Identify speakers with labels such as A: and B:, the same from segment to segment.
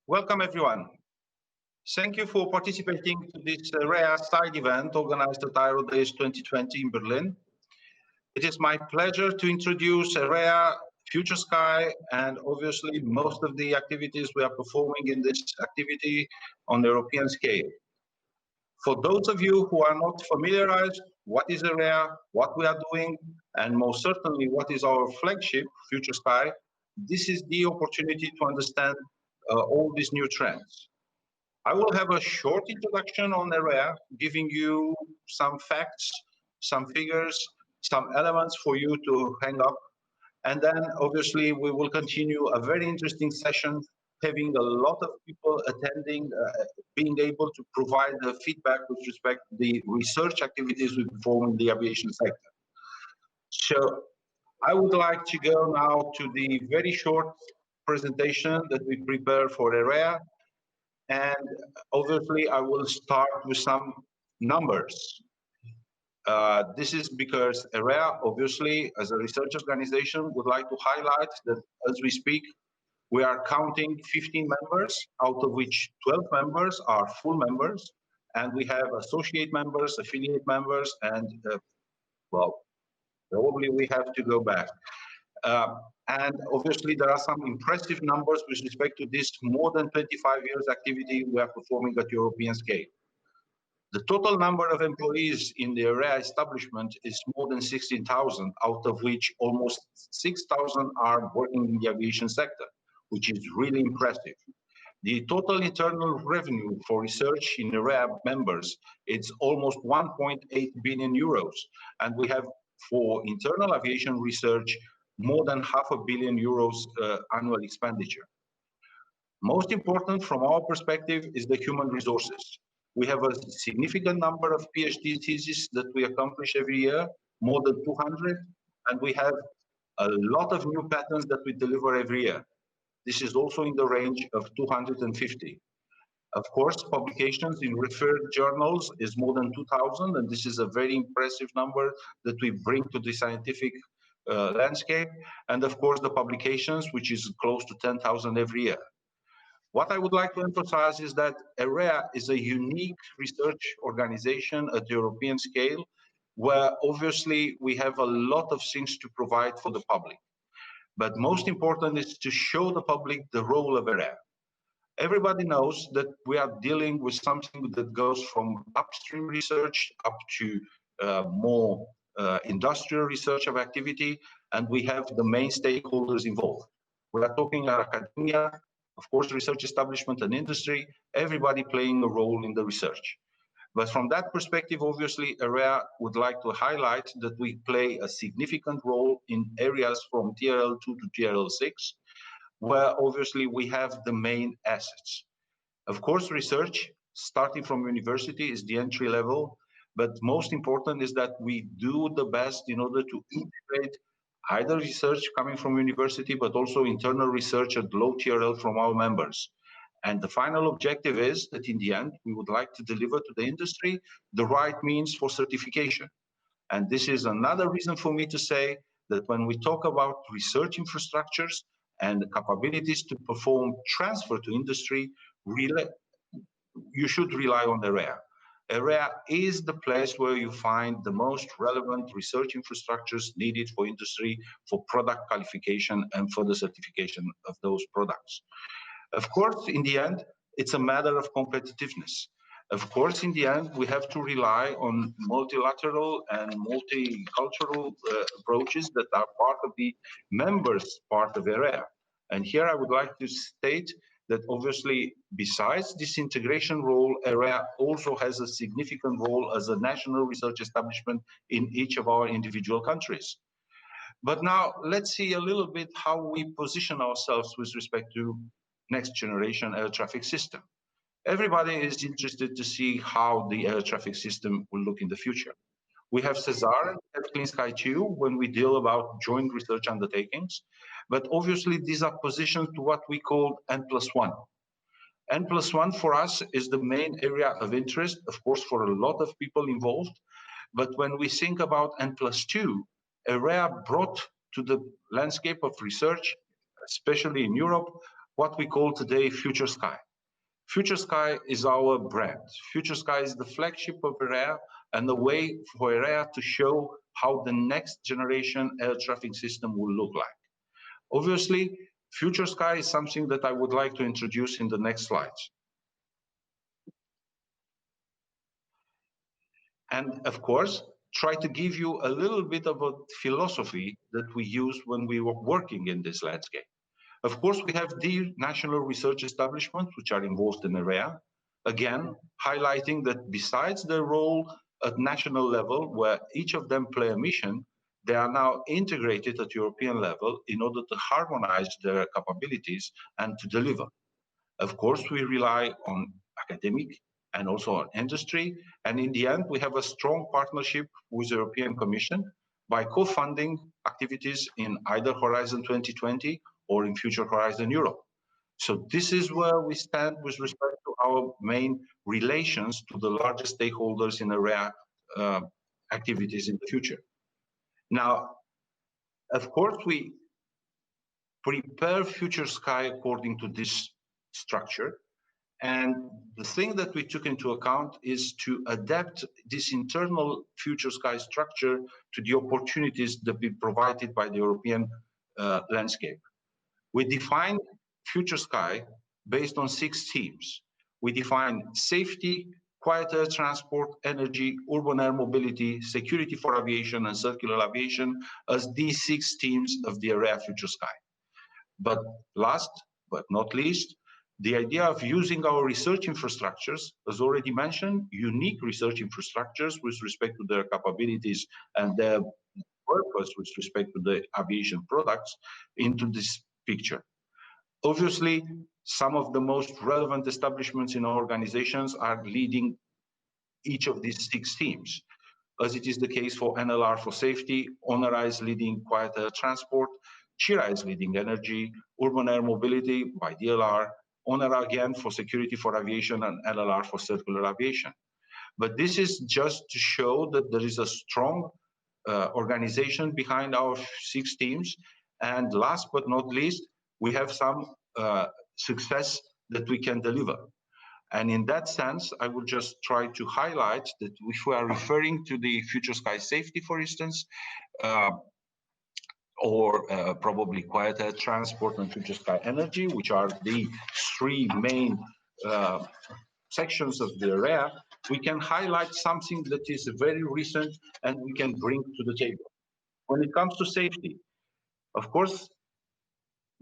A: Welcome everyone. Thank you for participating to this EREA side event organized at Aero Days 2020 in Berlin. It is my pleasure to introduce EREA, Future Sky, and obviously most of the activities we are performing in this activity on the European scale. For those of you who are not familiarized, what is EREA, what we are doing, and most certainly what is our flagship, Future Sky, this is the opportunity to understand all these new trends. I will have a short introduction on EREA, giving you some facts, some figures, some elements for you to hang up. And then obviously we will continue a very interesting session, having a lot of people attending, being able to provide the feedback with respect to the research activities we perform in the aviation sector. So I would like to go now to the very short presentation that we prepare for EREA. And obviously, I will start with some numbers. This is because EREA, obviously, as a research organization, would like to highlight that as we speak, we are counting 15 members, out of which 12 members are full members, and we have associate members, affiliate members, and, well, probably we have to go back. And obviously, there are some impressive numbers with respect to this more than 25 years activity we are performing at European scale. The total number of employees in the EREA establishment is more than 16,000, out of which almost 6,000 are working in the aviation sector, which is really impressive. The total internal revenue for research in EREA members, it's almost 1.8 billion euros. And we have for internal aviation research, more than €500 million annual expenditure. Most important from our perspective is the human resources. We have a significant number of PhD theses that we accomplish every year, more than 200, and we have a lot of new patents that we deliver every year. This is also in the range of 250. Of course, publications in referred journals is more than 2,000, and this is a very impressive number that we bring to the scientific landscape, and of course the publications, which is close to 10,000 every year. What I would like to emphasize is that EREA is a unique research organization at the European scale, where obviously we have a lot of things to provide for the public. But most important is to show the public the role of EREA. Everybody knows that we are dealing with something that goes from upstream research up to more industrial research of activity, and we have the main stakeholders involved. We are talking about academia, of course, research establishment and industry, everybody playing a role in the research. But from that perspective, obviously, EREA would like to highlight that we play a significant role in areas from TRL2 to TRL6, where obviously we have the main assets. Of course, research, starting from university, is the entry level. But most important is that we do the best in order to integrate either research coming from university, but also internal research at low TRL from our members. And the final objective is that in the end, we would like to deliver to the industry the right means for certification. And this is another reason for me to say that when we talk about research infrastructures and the capabilities to perform transfer to industry, really, you should rely on EREA. EREA is the place where you find the most relevant research infrastructures needed for industry, for product qualification, and for the certification of those products. Of course, in the end, it's a matter of competitiveness. Of course, in the end, we have to rely on multilateral and multicultural approaches that are part of the members' part of EREA. And here I would like to state that obviously, besides this integration role, EREA also has a significant role as a national research establishment in each of our individual countries. But now let's see a little bit how we position ourselves with respect to next generation air traffic system. Everybody is interested to see how the air traffic system will look in the future. We have CESAR and we have Clean Sky 2 when we deal about joint research undertakings. But obviously, these are positioned to what we call N+1. N+1 for us is the main area of interest, of course, for a lot of people involved. But when we think about N+2, EREA brought to the landscape of research, especially in Europe, what we call today Future Sky. Future Sky is our brand. Future Sky is the flagship of EREA and the way for EREA to show how the next generation air traffic system will look like. Obviously, Future Sky is something that I would like to introduce in the next slides. And of course, try to give you a little bit of a philosophy that we use when we were working in this landscape. Of course, we have the national research establishments which are involved in EREA, again, highlighting that besides their role at national level, where each of them play a mission, they are now integrated at European level in order to harmonize their capabilities and to deliver. Of course, we rely on academic and also on industry. And in the end, we have a strong partnership with the European Commission by co-funding activities in either Horizon 2020 or in Future Horizon Europe. So this is where we stand with respect to our main relations to the largest stakeholders in EREA activities in the future. Now, of course, we prepare Future Sky according to this structure. And the thing that we took into account is to adapt this internal Future Sky structure to the opportunities that be provided by the European landscape. We define Future Sky based on 6 themes. We define safety, quiet air transport, energy, urban air mobility, security for aviation, and circular aviation as these 6 themes of the EREA Future Sky. But last but not least, the idea of using our research infrastructures, as already mentioned, unique research infrastructures with respect to their capabilities and their purpose with respect to the aviation products into this picture. Obviously, some of the most relevant establishments in our organizations are leading each of these 6 themes, as it is the case for NLR for safety, ONERA is leading quiet air transport, CHIRA is leading energy, urban air mobility by DLR, ONERA again for security for aviation, and LLR for circular aviation. But this is just to show that there is a strong organization behind our 6 teams. And last but not least, we have some success that we can deliver. And in that sense, I will just try to highlight that if we are referring to the Future Sky Safety, for instance, or probably quiet air transport and Future Sky Energy, which are the 3 main sections of the EREA, we can highlight something that is very recent and we can bring to the table. When it comes to safety, of course,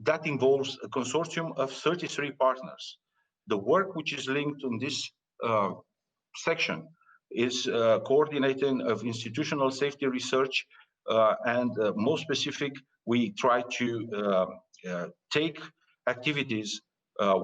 A: that involves a consortium of 33 partners. The work which is linked on this section is coordinating of institutional safety research and more specific, we try to take activities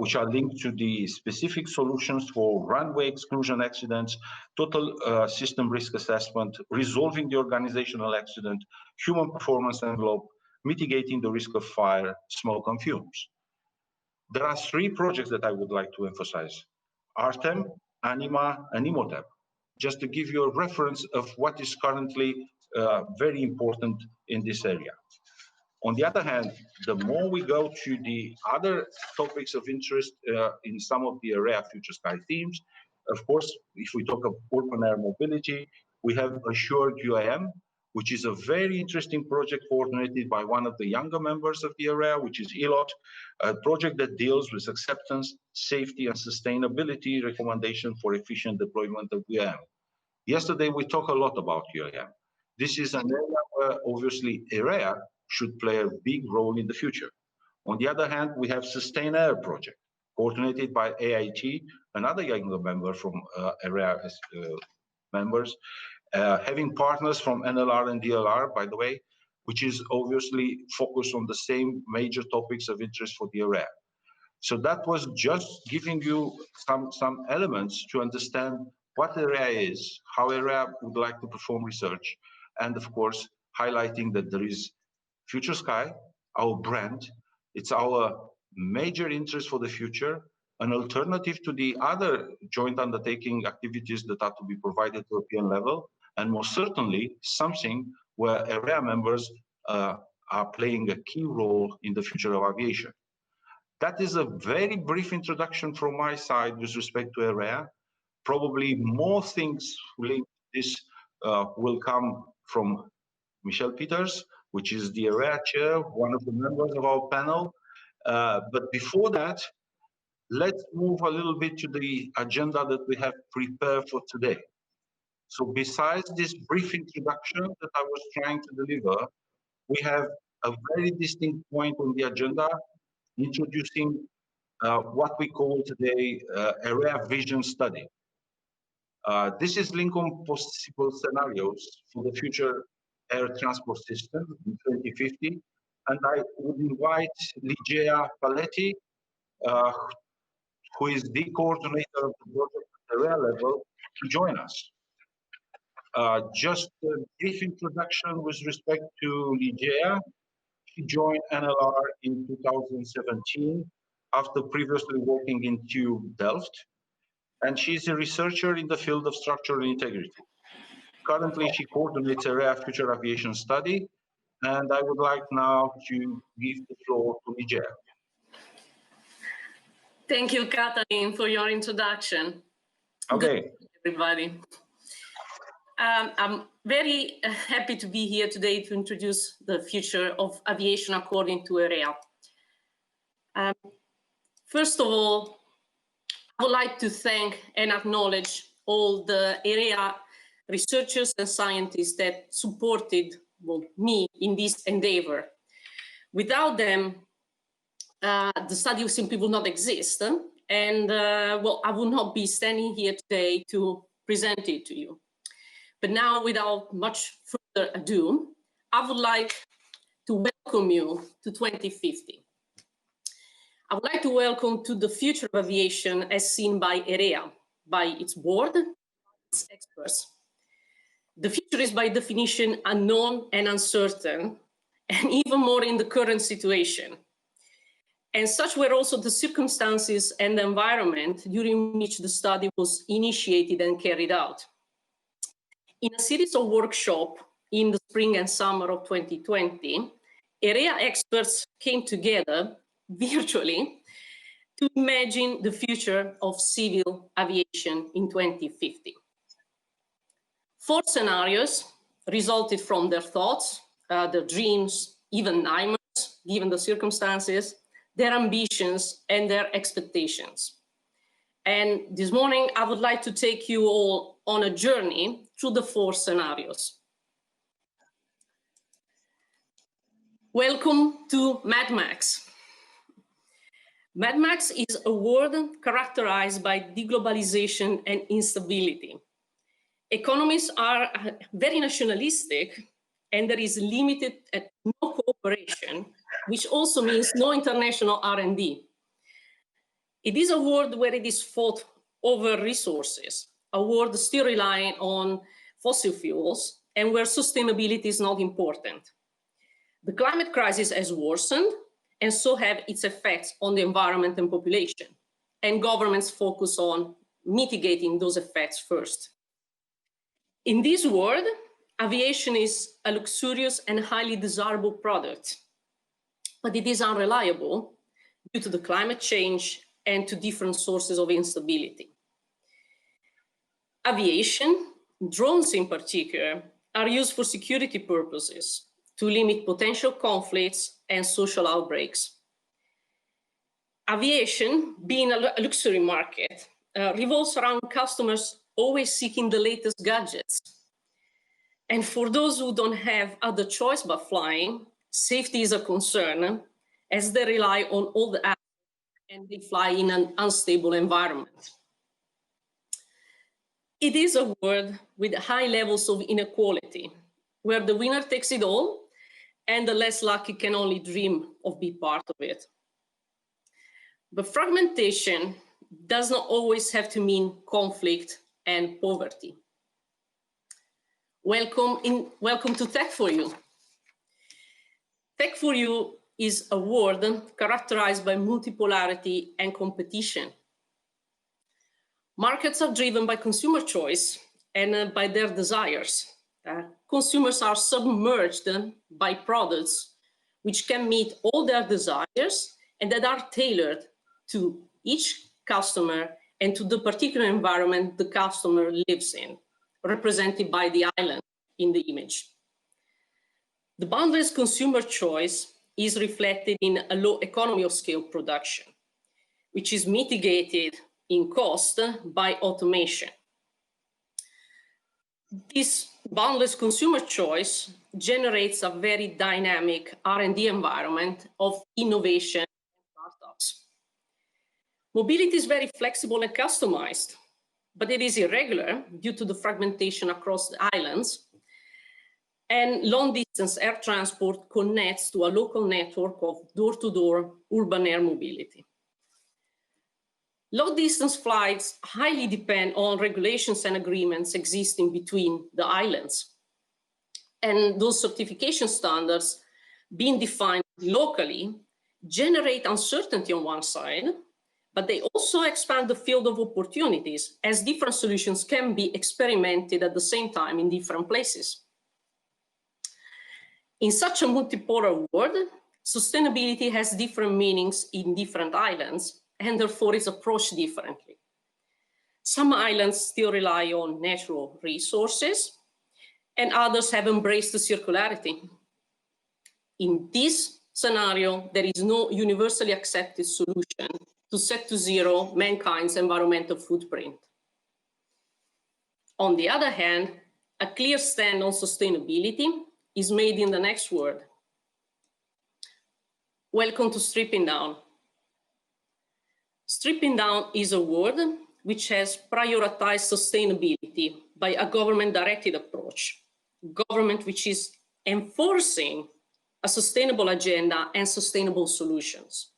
A: which are linked to the specific solutions for runway exclusion accidents, total system risk assessment, resolving the organizational accident, human performance envelope, mitigating the risk of fire, smoke and fumes. There are 3 projects that I would like to emphasize: ARTEM, ANIMA, and IMOTEP, just to give you a reference of what is currently very important in this area. On the other hand, the more we go to the other topics of interest in some of the EREA Future Sky themes, of course, if we talk of urban air mobility, we have Assured UAM, which is a very interesting project coordinated by one of the younger members of the EREA, which is ELOT, a project that deals with acceptance, safety, and sustainability recommendation for efficient deployment of UAM. Yesterday, we talked a lot about UAM. This is an area where obviously EREA should play a big role in the future. On the other hand, we have Sustain Air project, coordinated by AIT, another younger member from EREA members, having partners from NLR and DLR, by the way, which is obviously focused on the same major topics of interest for the EREA. So that was just giving you some elements to understand what EREA is, how EREA would like to perform research, and of course, highlighting that there is Future Sky, our brand, it's our major interest for the future, an alternative to the other joint undertaking activities that are to be provided at European level, and most certainly something where EREA members are playing a key role in the future of aviation. That is a very brief introduction from my side with respect to EREA. Probably more things linked to this will come from Michel Peters, which is the EREA chair, one of the members of our panel. But before that, let's move a little bit to the agenda that we have prepared for today. So besides this brief introduction that I was trying to deliver, we have a very distinct point on the agenda, introducing what we call today EREA vision study. This is linked on possible scenarios for the future air transport system in 2050. And I would invite Ligea Paletti, who is the coordinator of the project at the EREA level, to join us. Just a brief introduction with respect to Ligea. She joined NLR in 2017 after previously working in TU Delft, and she's a researcher in the field of structural integrity. Currently, she coordinates EREA Future Aviation Study, and I would like now to give the floor to Ligea.
B: Thank you, Katalin, for your introduction.
A: Okay.
B: Good morning, everybody. I'm very happy to be here today to introduce the future of aviation according to EREA. First of all, I would like to thank and acknowledge all the EREA researchers and scientists that supported me in this endeavor. Without them, the study simply would not exist, and well, I would not be standing here today to present it to you. But now, without much further ado, I would like to welcome you to 2050. I would like to welcome to the future of aviation as seen by EREA, by its board, its experts. The future is by definition unknown and uncertain, and even more in the current situation. And such were also the circumstances and the environment during which the study was initiated and carried out. In a series of workshops in the spring and summer of 2020, EREA experts came together virtually to imagine the future of civil aviation in 2050. 4 scenarios resulted from their thoughts, their dreams, even nightmares, given the circumstances, their ambitions, and their expectations. And this morning, I would like to take you all on a journey through the 4 scenarios. Welcome to Mad Max. Mad Max is a world characterized by deglobalization and instability. Economies are very nationalistic, and there is limited and no cooperation, which also means no international R&D. It is a world where it is fought over resources, a world still relying on fossil fuels, and where sustainability is not important. The climate crisis has worsened, and so have its effects on the environment and population. And governments focus on mitigating those effects first. In this world, aviation is a luxurious and highly desirable product, but it is unreliable due to the climate change and to different sources of instability. Aviation, drones in particular, are used for security purposes to limit potential conflicts and social outbreaks. Aviation, being a luxury market, revolves around customers always seeking the latest gadgets. And for those who don't have other choice but flying, safety is a concern as they rely on all the apps and they fly in an unstable environment. It is a world with high levels of inequality, where the winner takes it all and the less lucky can only dream of being part of it. But fragmentation does not always have to mean conflict and poverty. Welcome to Tech4U. Tech4U is a world characterized by multipolarity and competition. Markets are driven by consumer choice and by their desires. Consumers are submerged by products which can meet all their desires and that are tailored to each customer and to the particular environment the customer lives in, represented by the island in the image. The boundless consumer choice is reflected in a low economy of scale production, which is mitigated in cost by automation. This boundless consumer choice generates a very dynamic R&D environment of innovation and startups. Mobility is very flexible and customized, but it is irregular due to the fragmentation across the islands, and long-distance air transport connects to a local network of door-to-door urban air mobility. Long-distance flights highly depend on regulations and agreements existing between the islands. And those certification standards being defined locally generate uncertainty on one side, but they also expand the field of opportunities as different solutions can be experimented at the same time in different places. In such a multipolar world, sustainability has different meanings in different islands, and therefore is approached differently. Some islands still rely on natural resources, and others have embraced the circularity. In this scenario, there is no universally accepted solution to set to zero mankind's environmental footprint. On the other hand, a clear stand on sustainability is made in the next word. Welcome to stripping down. Stripping down is a word which has prioritized sustainability by a government-directed approach, government which is enforcing a sustainable agenda and sustainable solutions.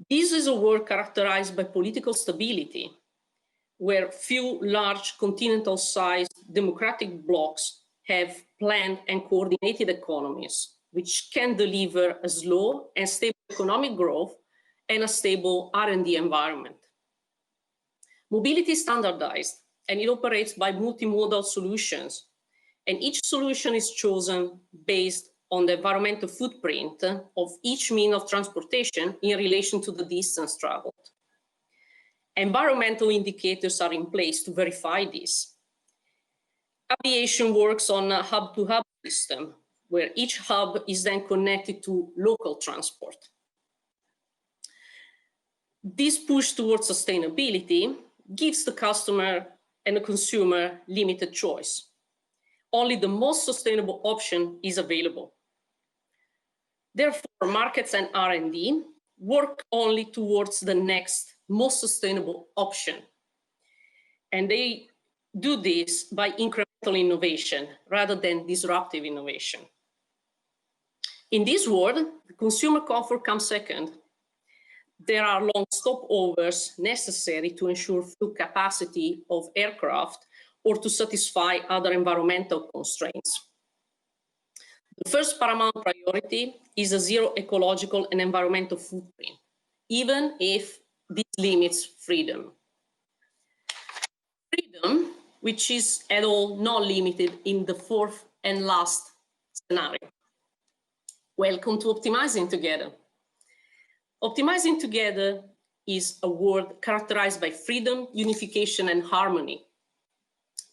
B: This is a world characterized by political stability, where few large continental-sized democratic blocs have planned and coordinated economies, which can deliver a slow and stable economic growth and a stable R&D environment. Mobility is standardized, and it operates by multimodal solutions, and each solution is chosen based on the environmental footprint of each means of transportation in relation to the distance traveled. Environmental indicators are in place to verify this. Aviation works on a hub-to-hub system, where each hub is then connected to local transport. This push towards sustainability gives the customer and the consumer limited choice. Only the most sustainable option is available. Therefore, markets and R&D work only towards the next most sustainable option. And they do this by incremental innovation rather than disruptive innovation. In this world, the consumer comfort comes second. There are long stopovers necessary to ensure full capacity of aircraft or to satisfy other environmental constraints. The first paramount priority is a zero ecological and environmental footprint, even if this limits freedom. Freedom, which is at all not limited in the fourth and last scenario. Welcome to Optimizing Together. Optimizing Together is a word characterized by freedom, unification, and harmony,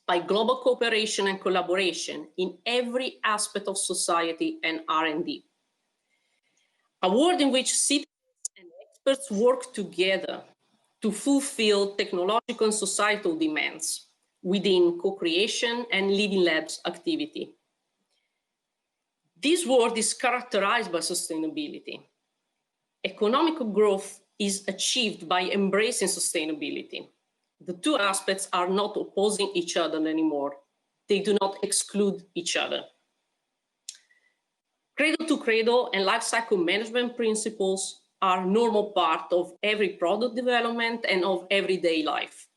B: by global cooperation and collaboration in every aspect of society and R&D. A world in which citizens and experts work together to fulfill technological and societal demands within co-creation and living labs activity. This world is characterized by sustainability. Economic growth is achieved by embracing sustainability. The two aspects are not opposing each other anymore. They do not exclude each other. Cradle to cradle and lifecycle management principles are normal part of every product development and of everyday life.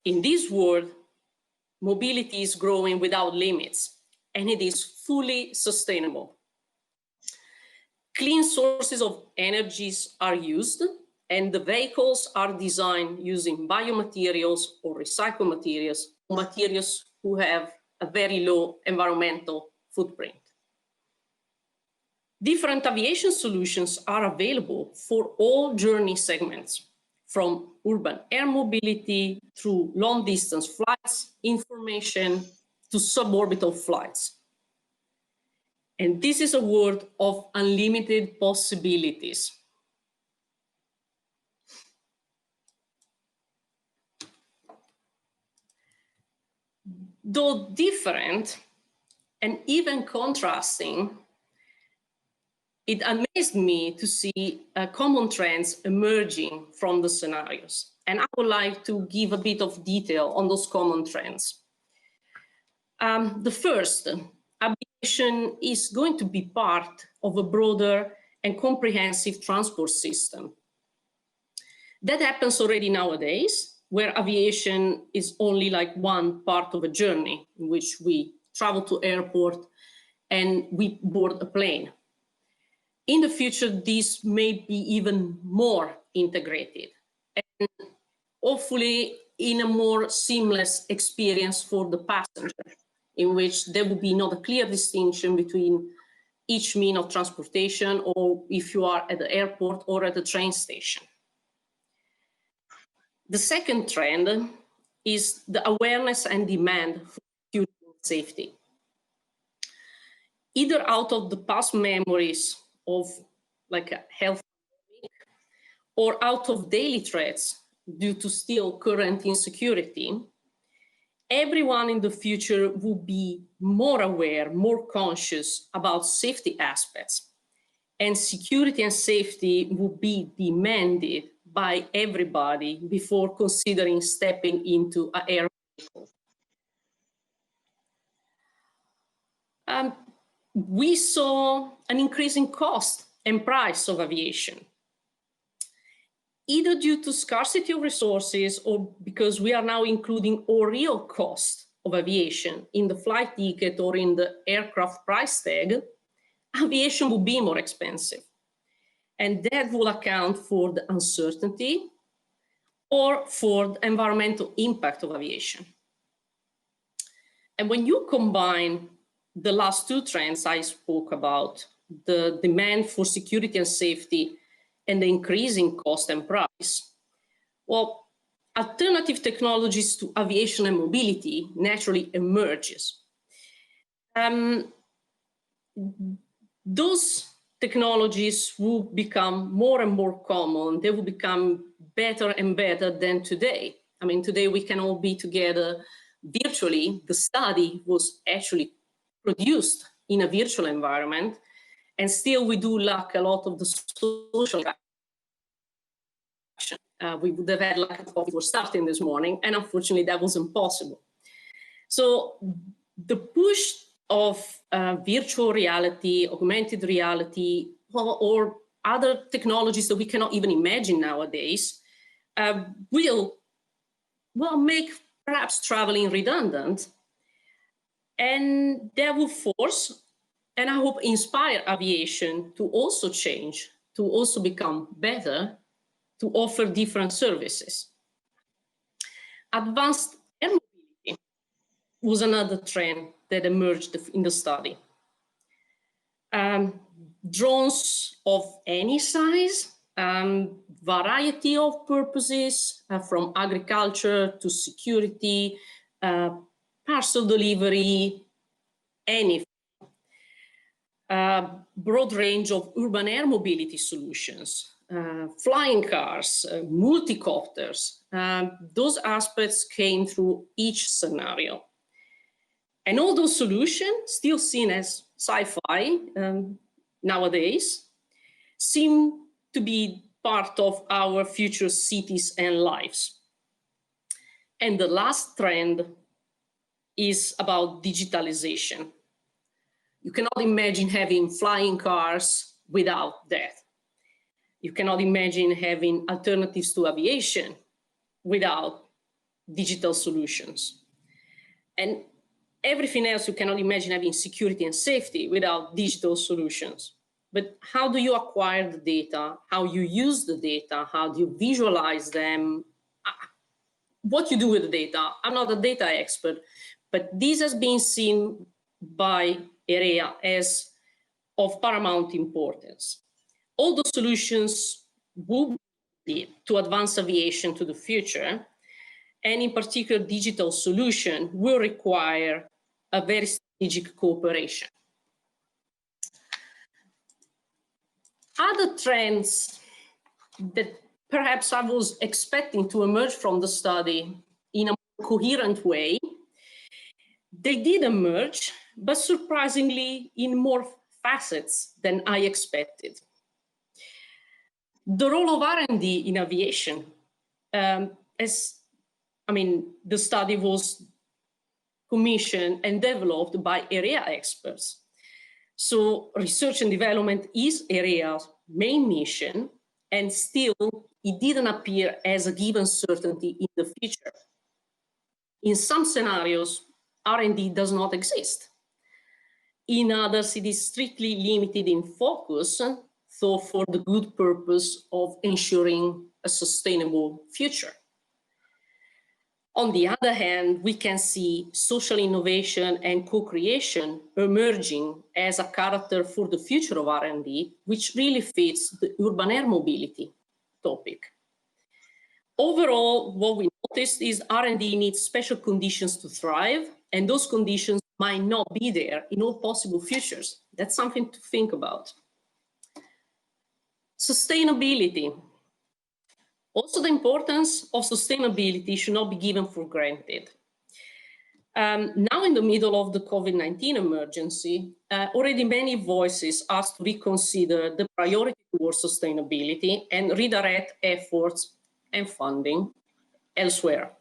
B: In this world, mobility is growing without limits, and it is fully sustainable. Clean sources of energies are used, and the vehicles are designed using biomaterials or recycled materials, materials who have a very low environmental footprint. Different aviation solutions are available for all journey segments, from urban air mobility through long-distance flights, information, to suborbital flights. And this is a world of unlimited possibilities. Though different and even contrasting, it amazed me to see common trends emerging from the scenarios. And I would like to give a bit of detail on those common trends. The first, aviation is going to be part of a broader and comprehensive transport system. That happens already nowadays, where aviation is only like one part of a journey in which we travel to airport and we board a plane. In the future, this may be even more integrated and hopefully in a more seamless experience for the passenger, in which there will be not a clear distinction between each mean of transportation or if you are at the airport or at the train station. The second trend is the awareness and demand for security and safety. Either out of the past memories of like a health or out of daily threats due to still current insecurity, everyone in the future will be more aware, more conscious about safety aspects. And security and safety will be demanded by everybody before considering stepping into an air vehicle. We saw an increase in cost and price of aviation, either due to scarcity of resources or because we are now including all real cost of aviation in the flight ticket or in the aircraft price tag. Aviation will be more expensive. And that will account for the uncertainty or for the environmental impact of aviation. And when you combine the last two trends I spoke about, the demand for security and safety and the increasing cost and price, well, alternative technologies to aviation and mobility naturally emerges. Those technologies will become more and more common. They will become better and better than today. I mean, today we can all be together virtually. The study was actually produced in a virtual environment, and still we do lack a lot of the social interaction. We would have had like a coffee for starting this morning, and unfortunately that was impossible. So the push of virtual reality, augmented reality, or other technologies that we cannot even imagine nowadays will make perhaps traveling redundant, and that will force, and I hope inspire aviation to also change, to also become better, to offer different services. Advanced air mobility was another trend that emerged in the study. Drones of any size, variety of purposes, from agriculture to security, parcel delivery, anything. Broad range of urban air mobility solutions, flying cars, multicopters. Those aspects came through each scenario. And all those solutions, still seen as sci-fi nowadays, seem to be part of our future cities and lives. And the last trend is about digitalization. You cannot imagine having flying cars without that. You cannot imagine having alternatives to aviation without digital solutions. And everything else you cannot imagine having security and safety without digital solutions. But how do you acquire the data? How you use the data? How do you visualize them? What you do with the data? I'm not a data expert, but this has been seen by EREA as of paramount importance. All the solutions would be to advance aviation to the future, and in particular, digital solution will require a very strategic cooperation. Other trends that perhaps I was expecting to emerge from the study in a coherent way, they did emerge, but surprisingly in more facets than I expected. The role of R&D in aviation, the study was commissioned and developed by EREA experts. So research and development is EREA's main mission, and still it didn't appear as a given certainty in the future. In some scenarios, R&D does not exist. In others, it is strictly limited in focus, so for the good purpose of ensuring a sustainable future. On the other hand, we can see social innovation and co-creation emerging as a character for the future of R&D, which really fits the urban air mobility topic. Overall, what we noticed is R&D needs special conditions to thrive, and those conditions might not be there in all possible futures. That's something to think about. Sustainability. Also, the importance of sustainability should not be given for granted. Now in the middle of the COVID-19 emergency, already many voices asked to reconsider the priority towards sustainability and redirect efforts and funding elsewhere.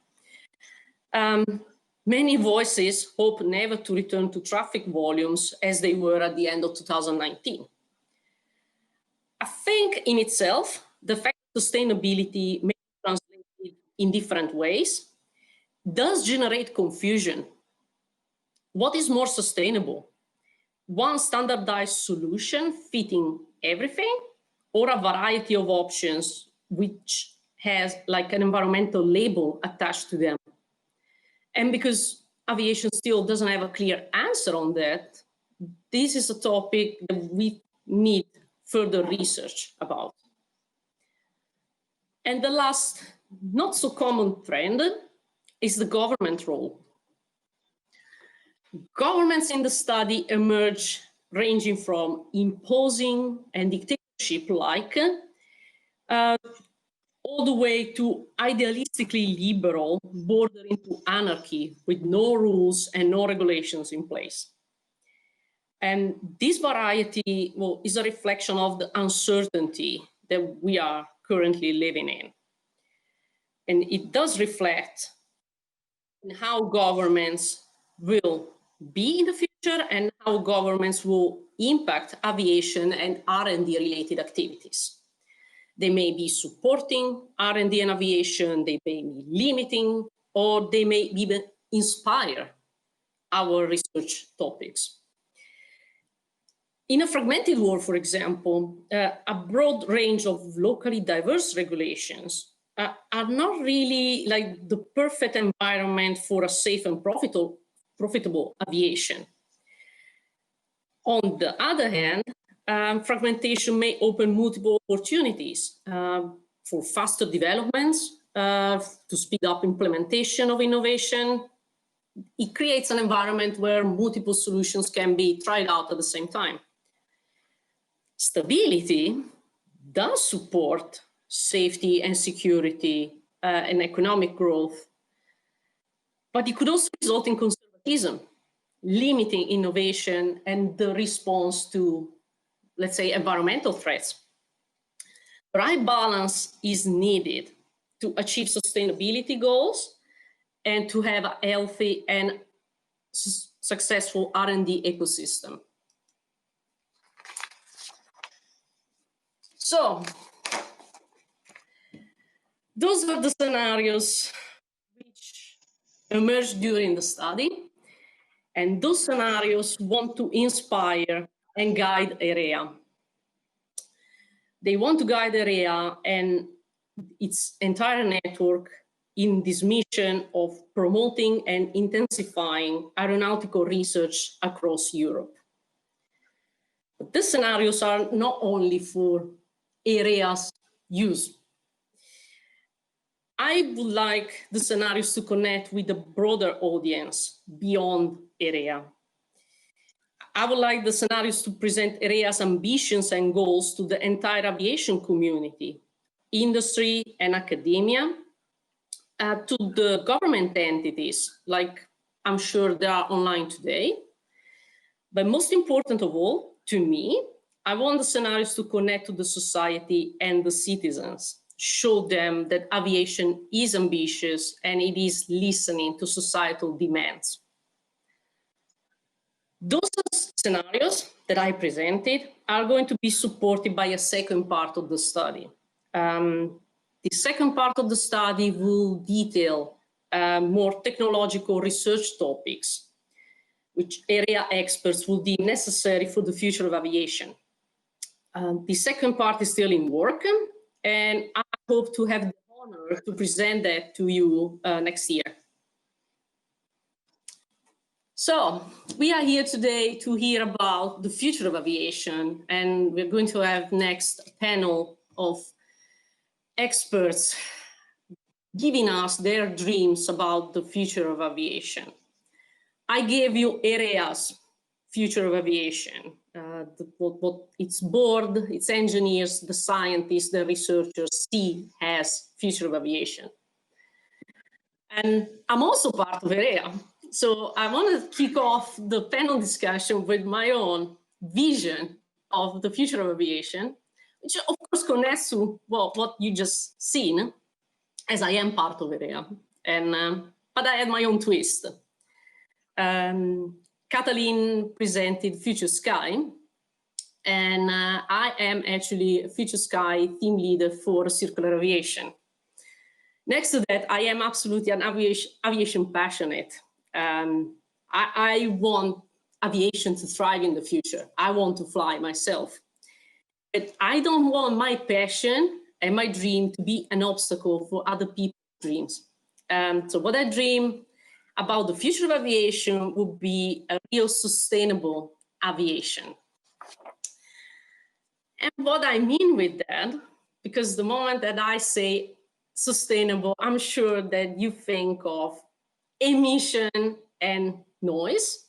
B: Many voices hope never to return to traffic volumes as they were at the end of 2019. I think in itself, the fact that sustainability may be translated in different ways does generate confusion. What is more sustainable? One standardized solution fitting everything, or a variety of options which has like an environmental label attached to them? And because aviation still doesn't have a clear answer on that, this is a topic that we need further research about. And the last, not so common trend is the government role. Governments in the study emerge ranging from imposing and dictatorship-like all the way to idealistically liberal, bordering to anarchy with no rules and no regulations in place. And this variety, well, is a reflection of the uncertainty that we are currently living in. And it does reflect in how governments will be in the future and how governments will impact aviation and R&D related activities. They may be supporting R&D and aviation, they may be limiting, or they may even inspire our research topics. In a fragmented world, for example, a broad range of locally diverse regulations are not really like the perfect environment for a safe and profitable aviation. On the other hand, fragmentation may open multiple opportunities for faster developments, to speed up implementation of innovation. It creates an environment where multiple solutions can be tried out at the same time. Stability does support safety and security and economic growth, but it could also result in conservatism, limiting innovation and the response to, let's say, environmental threats. The right balance is needed to achieve sustainability goals and to have a healthy and successful R&D ecosystem. So, those are the scenarios which emerged during the study, and those scenarios want to inspire and guide EREA. They want to guide EREA and its entire network in this mission of promoting and intensifying aeronautical research across Europe. But these scenarios are not only for EREA's use. I would like the scenarios to connect with a broader audience beyond EREA. I would like the scenarios to present EREA's ambitions and goals to the entire aviation community, industry and academia, to the government entities, like I'm sure they are online today. But most important of all, to me, I want the scenarios to connect to the society and the citizens, show them that aviation is ambitious and it is listening to societal demands. Those scenarios that I presented are going to be supported by a second part of the study. The second part of the study will detail more technological research topics, which EREA experts will deem necessary for the future of aviation. The second part is still in work, and I hope to have the honor to present that to you next year. So we are here today to hear about the future of aviation, and we're going to have next a panel of experts giving us their dreams about the future of aviation. I gave you EREA's future of aviation, what its board, its engineers, the scientists, the researchers see as future of aviation. And I'm also part of EREA. So I want to kick off the panel discussion with my own vision of the future of aviation, which of course connects to what you just seen, as I am part of EREA. But I had my own twist. Katalin presented Future Sky, and I am actually Future Sky team leader for circular aviation. Next to that, I am absolutely an aviation passionate. I want aviation to thrive in the future. I want to fly myself. But I don't want my passion and my dream to be an obstacle for other people's dreams. So what I dream about the future of aviation would be a real sustainable aviation. And what I mean with that, because the moment that I say sustainable, I'm sure that you think of emission and noise,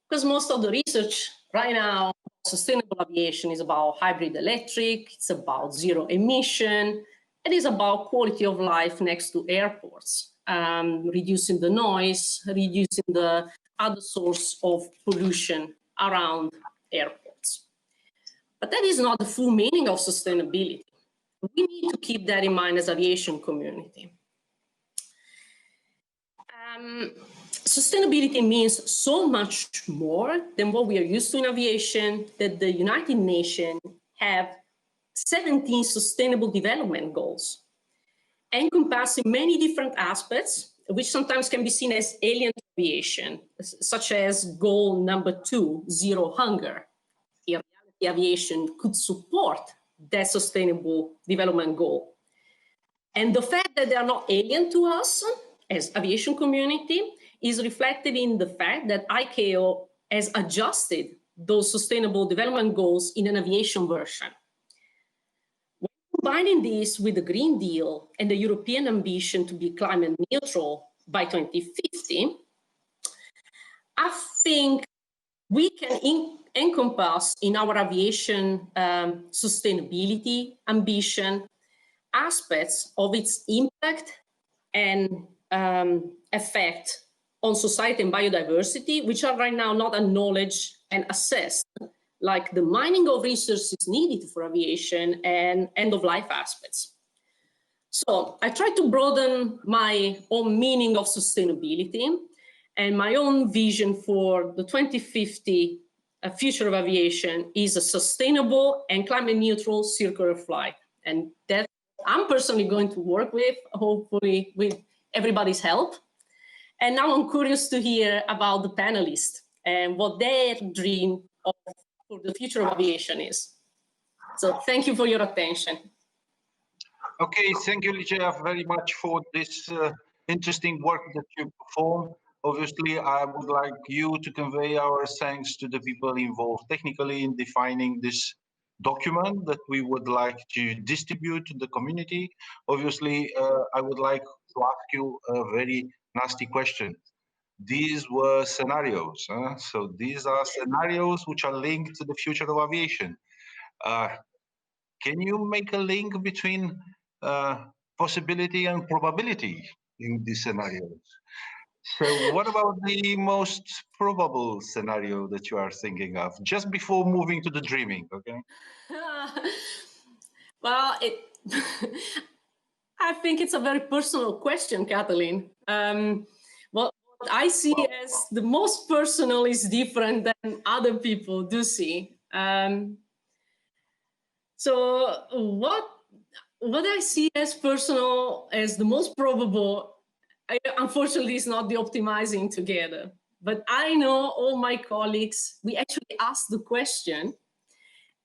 B: because most of the research right now, sustainable aviation is about hybrid electric, it's about zero emission, it is about quality of life next to airports, reducing the noise, reducing the other source of pollution around airports. But that is not the full meaning of sustainability. We need to keep that in mind as aviation community. Sustainability means so much more than what we are used to in aviation, that the United Nations have 17 sustainable development goals, encompassing many different aspects, which sometimes can be seen as alien to aviation, such as goal number 2, zero hunger. In reality, aviation could support that sustainable development goal. And the fact that they are not alien to us as aviation community is reflected in the fact that ICAO has adjusted those sustainable development goals in an aviation version. When combining this with the Green Deal and the European ambition to be climate neutral by 2050, I think we can encompass in our aviation sustainability ambition aspects of its impact and effect on society and biodiversity, which are right now not acknowledged and assessed, like the mining of resources needed for aviation and end-of-life aspects. So I try to broaden my own meaning of sustainability and my own vision for the 2050 future of aviation is a sustainable and climate neutral circular flight. And that I'm personally going to work with, hopefully with everybody's help. And now I'm curious to hear about the panelists and what their dream for the future of aviation is. So thank you for your attention.
A: Okay, thank you, Ligia, very much for this interesting work that you perform. Obviously, I would like you to convey our thanks to the people involved technically in defining this document that we would like to distribute to the community. Obviously, I would like to ask you a very nasty question. These were scenarios. So these are scenarios which are linked to the future of aviation. Uh, can you make a link between possibility and probability in these scenarios? So what about the most probable scenario that you are thinking of just before moving to the dreaming, okay?
B: Well, I think it's a very personal question, Kathleen. What I see as the most personal is different than other people do see. So what I see as personal, as the most probable, unfortunately, is not the optimizing together. But I know all my colleagues, we actually asked the question,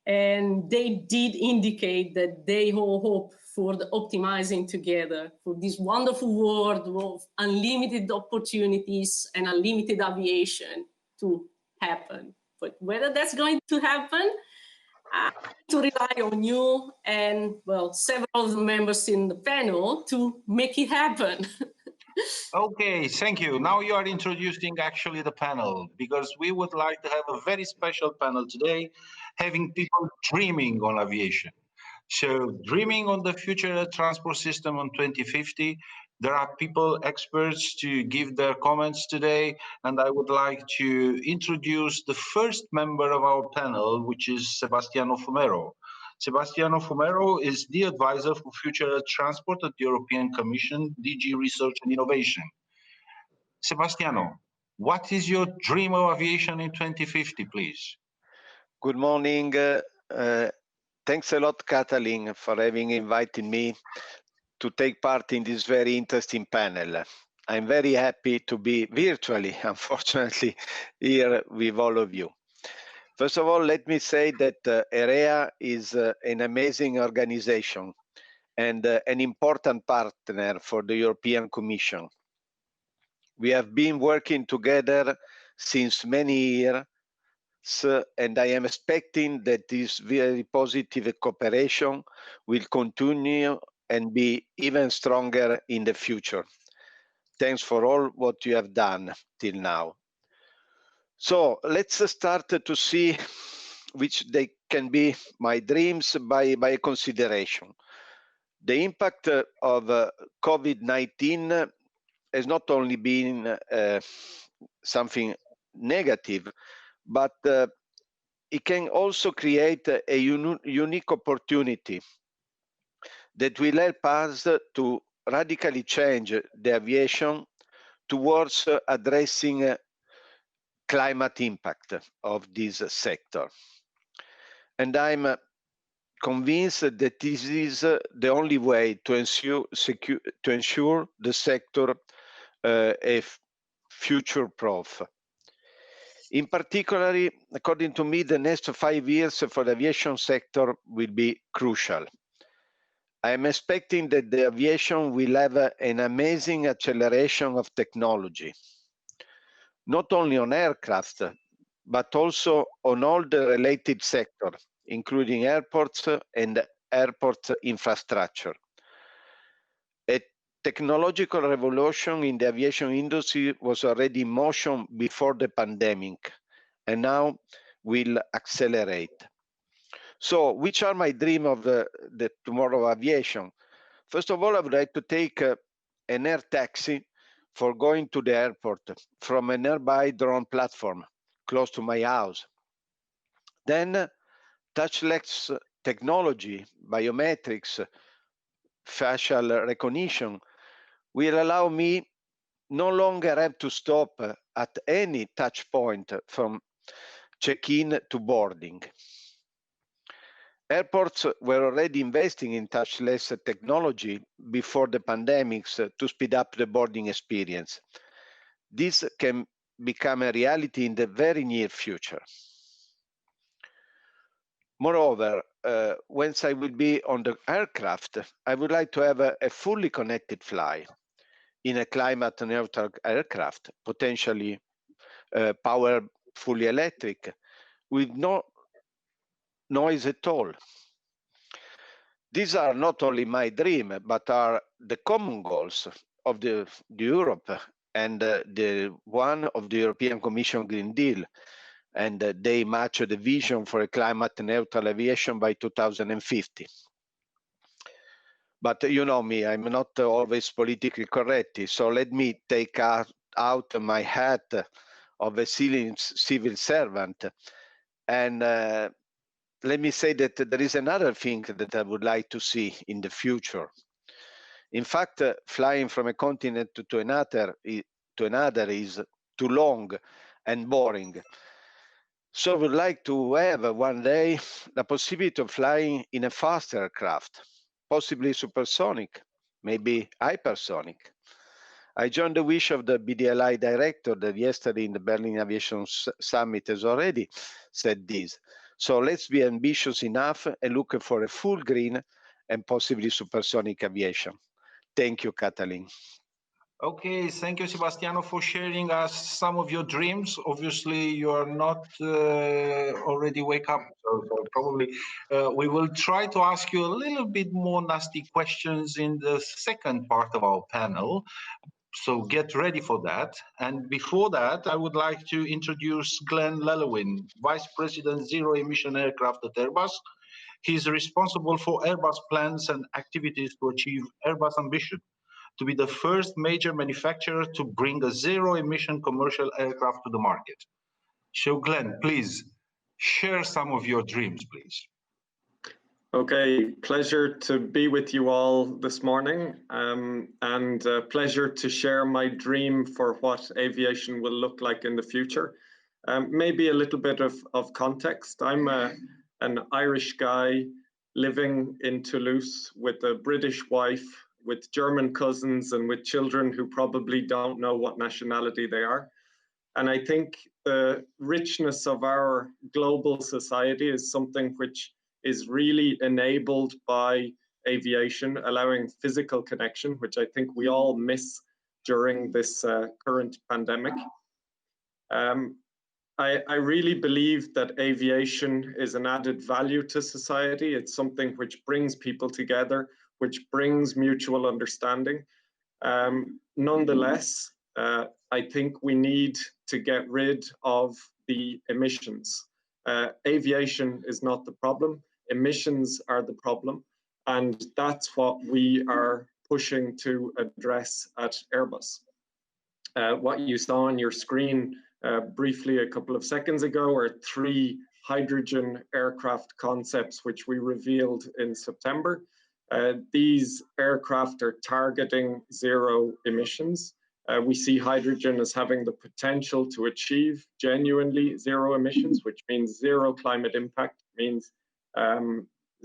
B: and they did indicate that they all hope for the optimizing together, for this wonderful world of unlimited opportunities and unlimited aviation to happen. But whether that's going to happen, I need to rely on you and, well, several of the members in the panel to make it happen.
A: Okay, thank you. Now you are introducing actually the panel because we would like to have a very special panel today, having people dreaming on aviation. So dreaming on the future transport system on 2050, there are people, experts to give their comments today, and I would like to introduce the first member of our panel, which is Sebastiano Fumero. Sebastiano Fumero is the advisor for future transport at the European Commission, DG Research and Innovation. Sebastiano, what is your dream of aviation in 2050, please?
C: Good morning. Thanks a lot, Kathleen, for having invited me to take part in this very interesting panel. I'm very happy to be virtually, unfortunately, here with all of you. First of all, let me say that EREA is an amazing organization and an important partner for the European Commission. We have been working together since many years, and I am expecting that this very positive cooperation will continue and be even stronger in the future. Thanks for all what you have done till now. So let's start to see which they can be my dreams by consideration. The impact of COVID-19 has not only been something negative, but it can also create a unique opportunity that will help us to radically change the aviation towards addressing climate impact of this sector. And I'm convinced that this is the only way to ensure the sector is future-proof. In particular, according to me, the next 5 years for the aviation sector will be crucial. I am expecting that the aviation will have an amazing acceleration of technology, not only on aircraft, but also on all the related sectors, including airports and airport infrastructure. A technological revolution in the aviation industry was already in motion before the pandemic, and now will accelerate. So, which are my dreams of the tomorrow of aviation? First of all, I would like to take an air taxi for going to the airport from a nearby drone platform close to my house. Then, touchless technology, biometrics, facial recognition will allow me no longer have to stop at any touch point from check-in to boarding. Airports were already investing in touchless technology before the pandemics to speed up the boarding experience. This can become a reality in the very near future. Moreover, once I will be on the aircraft, I would like to have a fully connected flight. in a climate neutral aircraft, potentially powered fully electric, with no noise at all. These are not only my dream, but are the common goals of the Europe and the one of the European Commission Green Deal. And they match the vision for a climate neutral aviation by 2050. But you know me, I'm not always politically correct, so let me take out my hat of a civil servant. And let me say that there is another thing that I would like to see in the future. In fact, flying from a continent to another is too long and boring. So I would like to have one day the possibility of flying in a fast aircraft, possibly supersonic, maybe hypersonic. I joined the wish of the BDLI director that yesterday in the Berlin Aviation Summit has already said this. So let's be ambitious enough and look for a full green and possibly supersonic aviation. Thank you, Katalin.
A: Okay, thank you, Sebastiano, for sharing us some of your dreams. Obviously, you are not already wake up, so probably we will try to ask you a little bit more nasty questions in the second part of our panel. So get ready for that. And before that, I would like to introduce Glenn Lelowin, Vice President Zero Emission Aircraft at Airbus. He's responsible for Airbus plans and activities to achieve Airbus ambition to be the first major manufacturer to bring a zero-emission commercial aircraft to the market. So Glenn, please share some of your dreams, please.
D: Okay, pleasure to be with you all this morning, and pleasure to share my dream for what aviation will look like in the future. Maybe a little bit of context. I'm an Irish guy living in Toulouse with a British wife, with German cousins, and with children who probably don't know what nationality they are. And I think the richness of our global society is something which is really enabled by aviation, allowing physical connection, which I think we all miss during this current pandemic. I really believe that aviation is an added value to society. It's something which brings people together, which brings mutual understanding. Nonetheless, I think we need to get rid of the emissions. Aviation is not the problem. Emissions are the problem, and that's what we are pushing to address at Airbus. What you saw on your screen briefly a couple of seconds ago are 3 hydrogen aircraft concepts which we revealed in September. These aircraft are targeting zero emissions. We see hydrogen as having the potential to achieve genuinely zero emissions, which means zero climate impact, means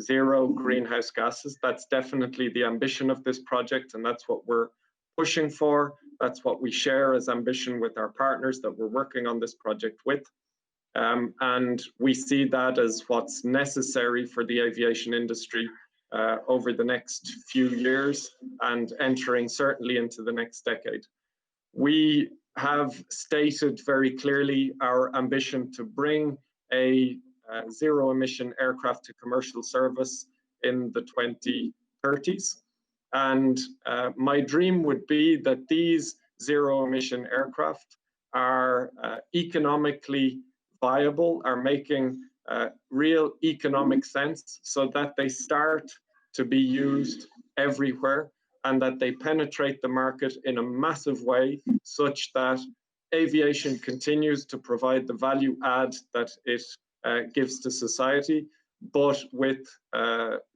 D: zero greenhouse gases. That's definitely the ambition of this project, and that's what we're pushing for. That's what we share as ambition with our partners that we're working on this project with. And we see that as what's necessary for the aviation industry over the next few years and entering certainly into the next decade. We have stated very clearly our ambition to bring a zero emission aircraft to commercial service in the 2030s. And my dream would be that these zero emission aircraft are economically viable, are making real economic sense so that they start to be used everywhere and that they penetrate the market in a massive way such that aviation continues to provide the value add that it gives to society, but with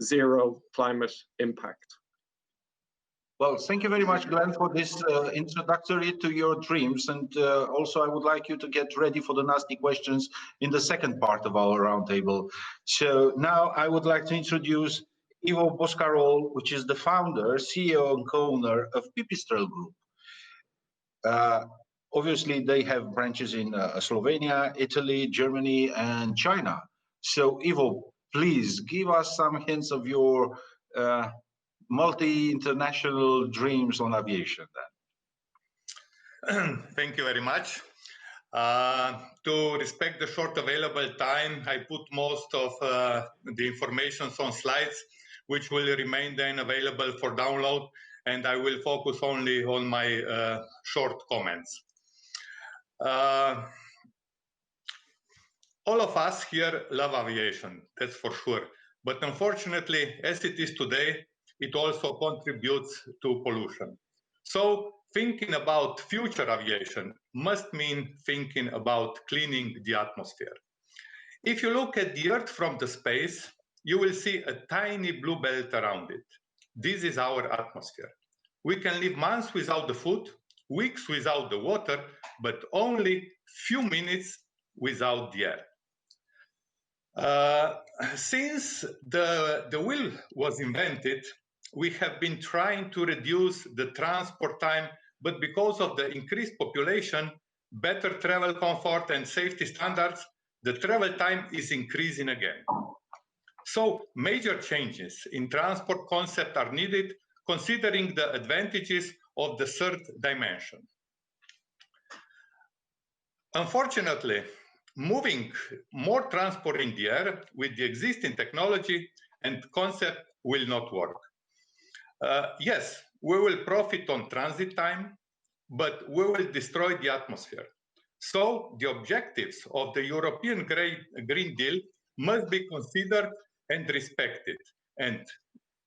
D: zero climate impact.
A: Well, thank you very much, Glenn, for this introductory to your dreams. And also, I would like you to get ready for the nasty questions in the second part of our roundtable. So now I would like to introduce Ivo Boscarol, which is the founder, CEO, and co-owner of Pipistrel Group. Obviously, they have branches in Slovenia, Italy, Germany, and China. So, Ivo, please give us some hints of your multi-international dreams on aviation then.
E: Thank you very much. To respect the short available time, I put most of the information on slides, which will remain then available for download, and I will focus only on my short comments. All of us here love aviation, that's for sure. But unfortunately, as it is today, it also contributes to pollution. So thinking about future aviation must mean thinking about cleaning the atmosphere. If you look at the Earth from the space, you will see a tiny blue belt around it. This is our atmosphere. We can live months without the food, weeks without the water, but only few minutes without the air. Since the wheel was invented, we have been trying to reduce the transport time, but because of the increased population, better travel comfort and safety standards, the travel time is increasing again. So major changes in transport concept are needed, considering the advantages of the third dimension. Unfortunately, moving more transport in the air with the existing technology and concept will not work. Yes, we will profit on transit time, but we will destroy the atmosphere. So the objectives of the European Green Deal must be considered and respected, and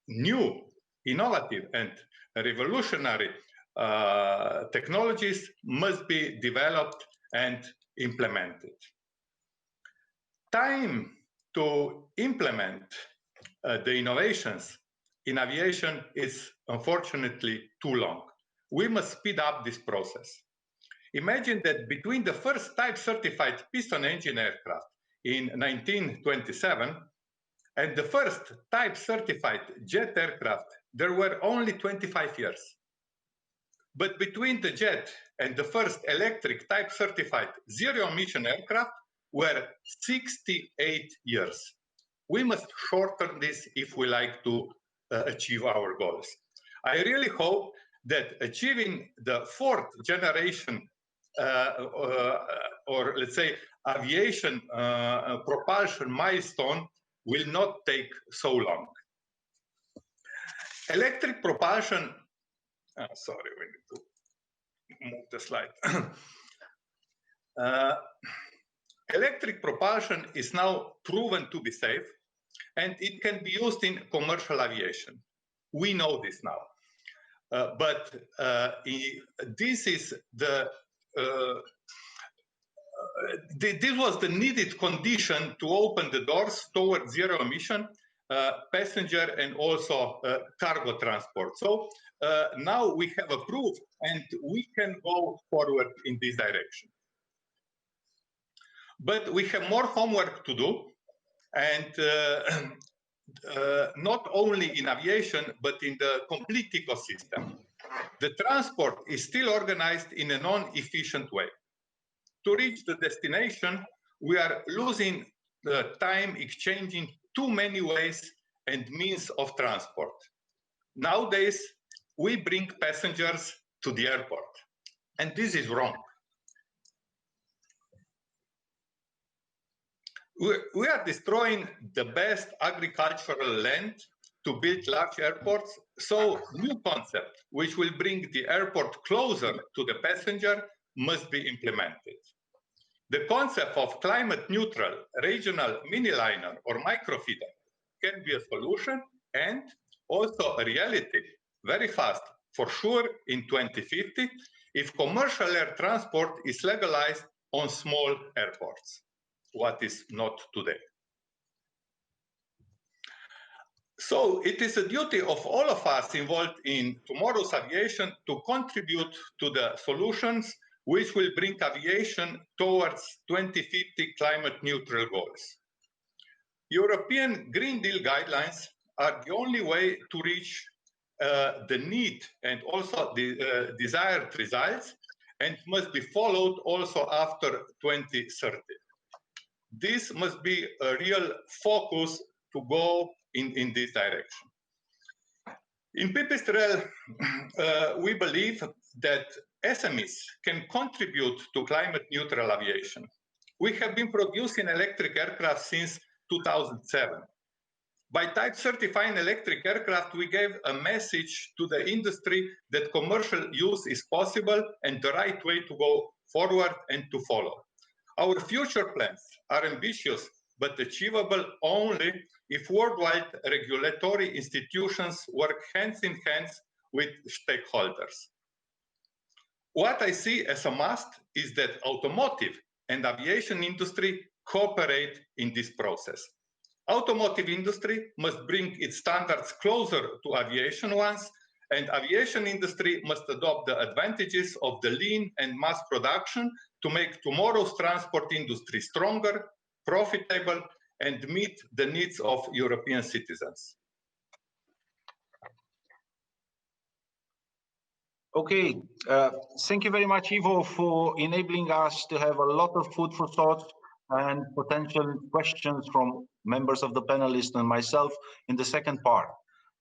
E: new, innovative, and revolutionary technologies must be developed and implemented. Time to implement the innovations in aviation is unfortunately too long. We must speed up this process. Imagine that between the first type certified piston engine aircraft in 1927 and the first type certified jet aircraft, there were only 25 years. But between the jet and the first electric type certified zero emission aircraft were 68 years. We must shorten this if we like to achieve our goals. I really hope that achieving the fourth generation or let's say aviation propulsion milestone will not take so long. Electric propulsion, sorry, we need to move the slide. Electric propulsion is now proven to be safe, and it can be used in commercial aviation. We know this now. But this is this was the needed condition to open the doors towards zero emission passenger and also cargo transport. So now we have a proof and we can go forward in this direction. But we have more homework to do, and not only in aviation, but in the complete ecosystem. The transport is still organized in a non-efficient way. To reach the destination, we are losing the time exchanging too many ways and means of transport. Nowadays, we bring passengers to the airport, and this is wrong. We are destroying the best agricultural land to build large airports, so new concept, which will bring the airport closer to the passenger, must be implemented. The concept of climate neutral regional miniliner or microfeeder can be a solution and also a reality very fast, for sure in 2050, if commercial air transport is legalized on small airports, what is not today. So it is a duty of all of us involved in tomorrow's aviation to contribute to the solutions which will bring aviation towards 2050 climate neutral goals. European Green Deal guidelines are the only way to reach the need and also the desired results, and must be followed also after 2030. This must be a real focus to go in this direction. In Pipistrel, we believe that SMEs can contribute to climate neutral aviation. We have been producing electric aircraft since 2007. By type certifying electric aircraft, we gave a message to the industry that commercial use is possible and the right way to go forward and to follow. Our future plans are ambitious, but achievable only if worldwide regulatory institutions work hands in hands with stakeholders. What I see as a must is that automotive and aviation industry cooperate in this process. Automotive industry must bring its standards closer to aviation ones, and aviation industry must adopt the advantages of the lean and mass production to make tomorrow's transport industry stronger, profitable, and meet the needs of European citizens.
A: Okay, thank you very much, Ivo, for enabling us to have a lot of food for thought and potential questions from members of the panelists and myself in the second part.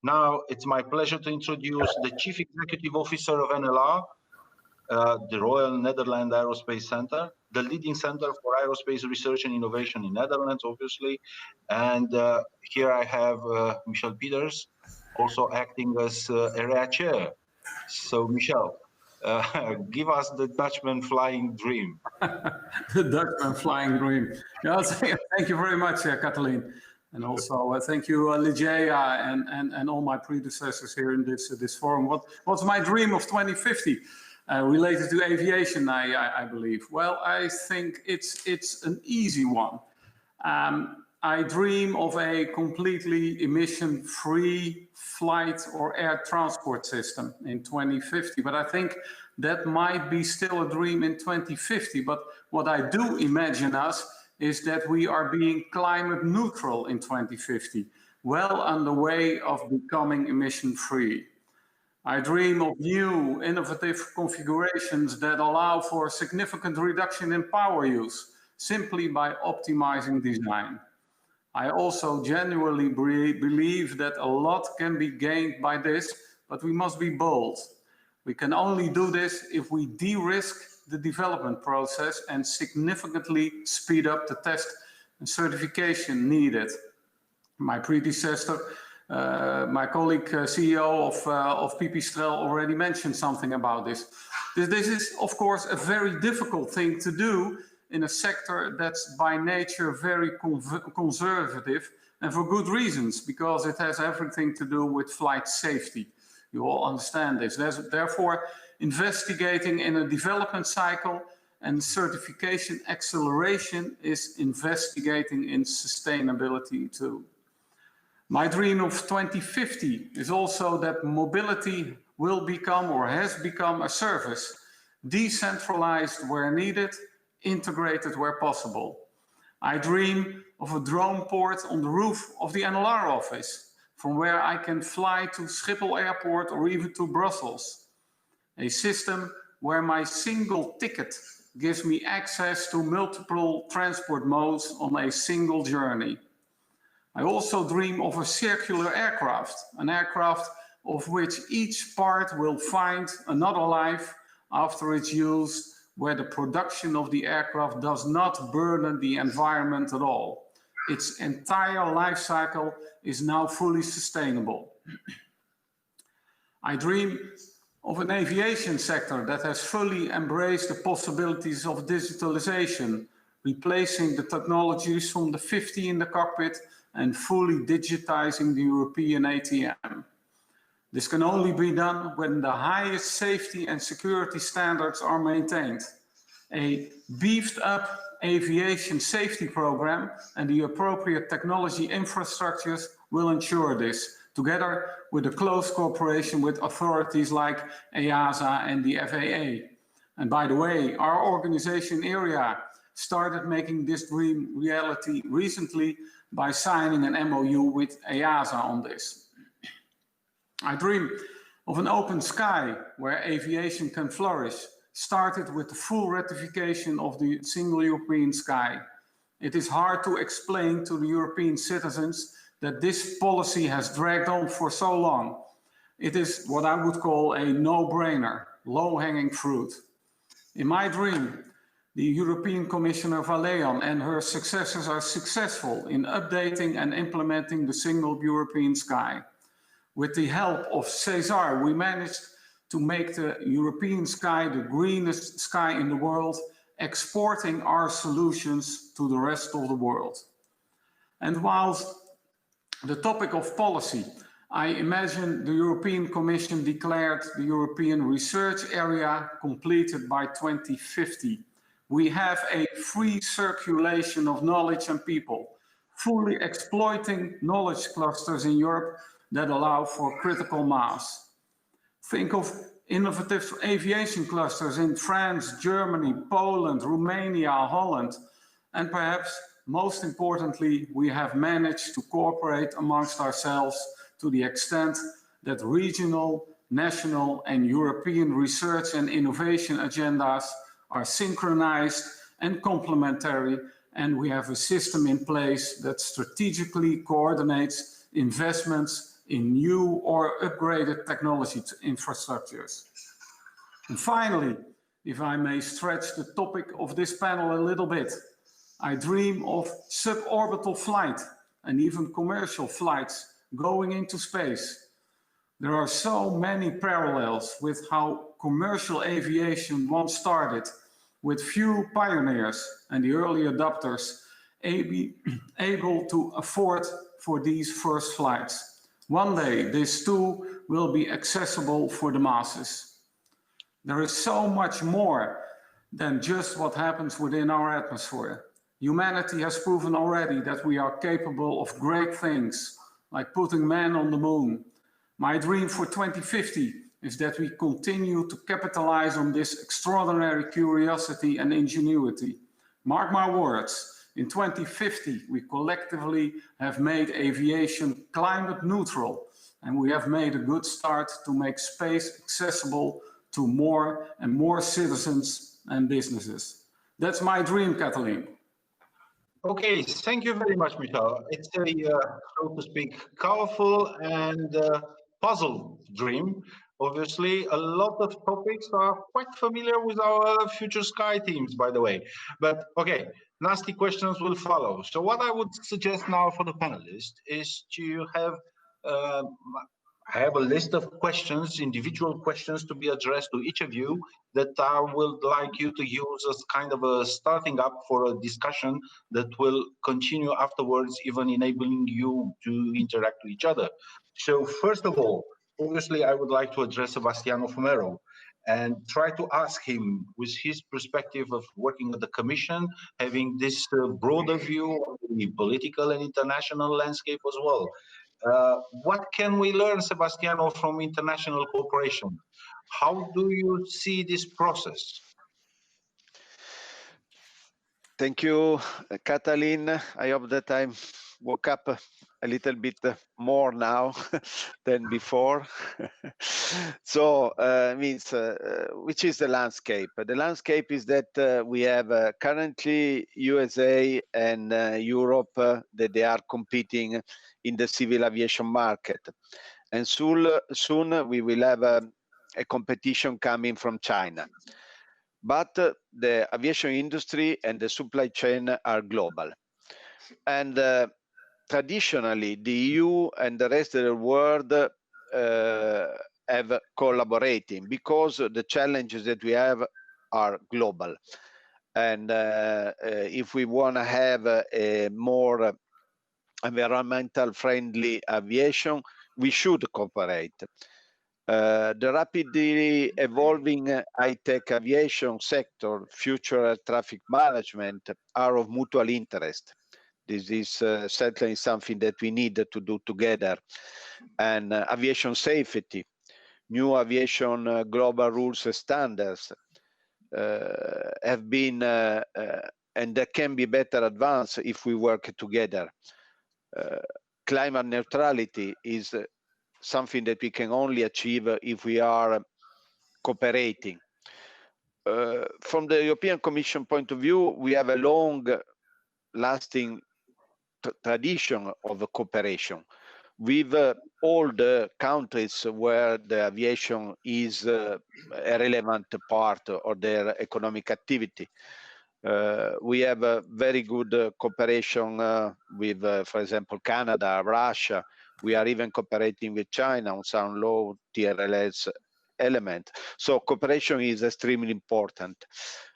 A: Now, it's my pleasure to introduce the Chief Executive Officer of NLR, the Royal Netherlands Aerospace Center, the leading center for aerospace research and innovation in Netherlands, obviously. And here I have Michel Peters, also acting as EREA chair. So, Michel, give us the Dutchman flying dream.
F: The Dutchman flying dream. Yeah, thank you very much, Katalin. And also thank you, Ligeia, and all my predecessors here in this forum. What's my dream of 2050 related to aviation, I believe? Well, I think it's an easy one. I dream of a completely emission-free flight or air transport system in 2050, but I think that might be still a dream in 2050. But what I do imagine us is that we are being climate neutral in 2050, well on the way of becoming emission-free. I dream of new, innovative configurations that allow for a significant reduction in power use, simply by optimizing design. I also genuinely believe that a lot can be gained by this, but we must be bold. We can only do this if we de-risk the development process and significantly speed up the test and certification needed. My predecessor, my colleague, CEO of Pipistrel already mentioned something about this. This is, of course, a very difficult thing to do in a sector that's by nature very conservative, and for good reasons, because it has everything to do with flight safety. You all understand this. Therefore, investigating in a development cycle and certification acceleration is investigating in sustainability too. My dream of 2050 is also that mobility will become or has become a service, decentralized where needed, integrated where possible. I dream of a drone port on the roof of the NLR office, from where I can fly to Schiphol Airport or even to Brussels. A system where my single ticket gives me access to multiple transport modes on a single journey. I also dream of a circular aircraft, an aircraft of which each part will find another life after its use, where the production of the aircraft does not burden the environment at all. Its entire life cycle is now fully sustainable. I dream of an aviation sector that has fully embraced the possibilities of digitalization, replacing the technologies from the 50 in the cockpit and fully digitizing the European ATM. This can only be done when the highest safety and security standards are maintained. A beefed up aviation safety program and the appropriate technology infrastructures will ensure this, together with a close cooperation with authorities like EASA and the FAA. And by the way, our organization EREA started making this dream reality recently by signing an MOU with EASA on this. I dream of an open sky where aviation can flourish, started with the full ratification of the single European sky. It is hard to explain to the European citizens that this policy has dragged on for so long. It is what I would call a no-brainer. low-hanging fruit. In my dream, the European Commissioner Valean and her successors are successful in updating and implementing the single European sky. With the help of Cesar, we managed to make the European sky the greenest sky in the world, exporting our solutions to the rest of the world. And whilst the topic of policy, I imagine the European Commission declared the European research area completed by 2050. We have a free circulation of knowledge and people, fully exploiting knowledge clusters in Europe that allow for critical mass. Think of innovative aviation clusters in France, Germany, Poland, Romania, Holland, and perhaps most importantly, we have managed to cooperate amongst ourselves to the extent that regional, national, and European research and innovation agendas are synchronized and complementary, and we have a system in place that strategically coordinates investments in new or upgraded technology infrastructures. And finally, if I may stretch the topic of this panel a little bit, I dream of suborbital flight and even commercial flights going into space. There are so many parallels with how commercial aviation once started, with few pioneers and the early adopters able to afford for these first flights. One day, this too will be accessible for the masses. There is so much more than just what happens within our atmosphere. Humanity has proven already that we are capable of great things, like putting man on the moon. My dream for 2050 is that we continue to capitalize on this extraordinary curiosity and ingenuity. Mark my words, in 2050, we collectively have made aviation climate neutral, and we have made a good start to make space accessible to more and more citizens and businesses. That's my dream, Kathleen.
A: Okay, thank you very much, Michel. It's a, so to speak, colorful and puzzle dream. Obviously, a lot of topics are quite familiar with our future sky teams, by the way. But okay, nasty questions will follow. So what I would suggest now for the panelists is to have a list of questions, individual questions to be addressed to each of you that I would like you to use as kind of a starting up for a discussion that will continue afterwards, even enabling you to interact with each other. So first of all, obviously, I would like to address Sebastiano Fumero and try to ask him, with his perspective of working at the Commission, having this broader view of the political and international landscape as well. What can we learn, Sebastiano, from international cooperation? How do you see this process?
C: Thank you, Katalin. I hope that I woke up a little bit more now than before. So, which is the landscape? The landscape is that we have currently USA and Europe that they are competing in the civil aviation market. And soon we will have a competition coming from China. But the aviation industry and the supply chain are global. And traditionally, the EU and the rest of the world have collaborating because the challenges that we have are global. And if we want to have a more environmental friendly aviation, we should cooperate. The rapidly evolving high-tech aviation sector, future air traffic management are of mutual interest. This is certainly something that we need to do together. And aviation safety, new aviation global rules and standards have been and that can be better advanced if we work together. Climate neutrality is something that we can only achieve if we are cooperating. From the European Commission point of view, we have a long-lasting tradition of cooperation. with all the countries where the aviation is a relevant part of their economic activity. We have a very good cooperation with, for example, Canada, Russia. We are even cooperating with China on some low TRLS element. So cooperation is extremely important.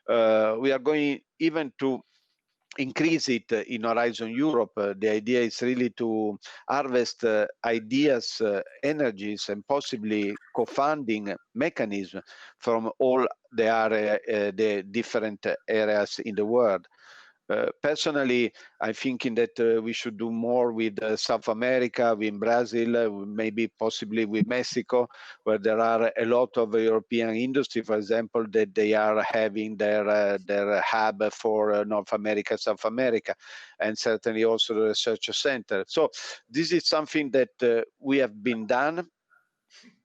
C: We are going even to increase it in Horizon Europe. The idea is really to harvest ideas, energies, and possibly co-funding mechanisms from all the different areas in the world. Personally, I'm thinking that we should do more with South America, with Brazil, maybe possibly with Mexico, where there are a lot of European industry, for example, that they are having their hub for North America, South America, and certainly also the research center. So this is something that we have been done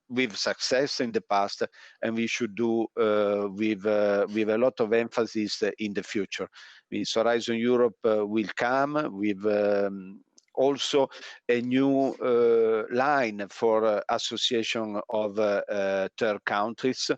C: with success in the past, and we should do with a lot of emphasis in the future. Means Horizon Europe will come with also a new line for association of third countries,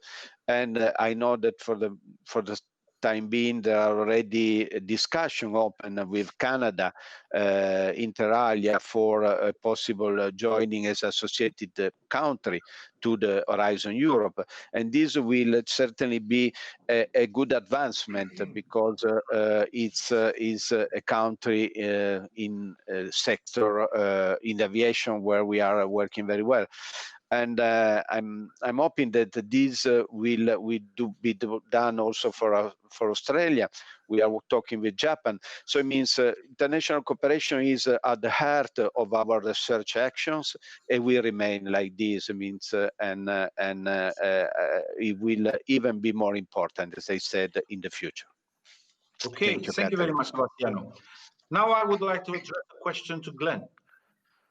C: and I know that for the time being, there are already discussions open with Canada, inter alia, for a possible joining as associated country to the Horizon Europe. And this will certainly be a good advancement, because it's is a country in sector in aviation where we are working very well. And I'm hoping that this will be done also for Australia. We are talking with Japan. So it means international cooperation is at the heart of our research actions, and will remain like this. It means and it will even be more important, as I said, in the future.
A: Okay, thank you very much, Sebastiano. Now I would like to address a question to Glenn.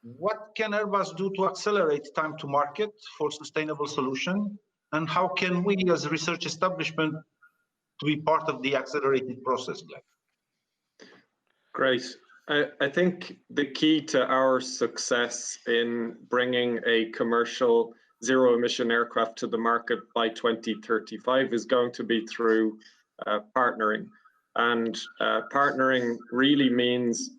A: What can Airbus do to accelerate time to market for sustainable solution? And how can we as a research establishment to be part of the accelerated process, Glenn?
D: Great. I think the key to our success in bringing a commercial zero-emission aircraft to the market by 2035 is going to be through partnering. And partnering really means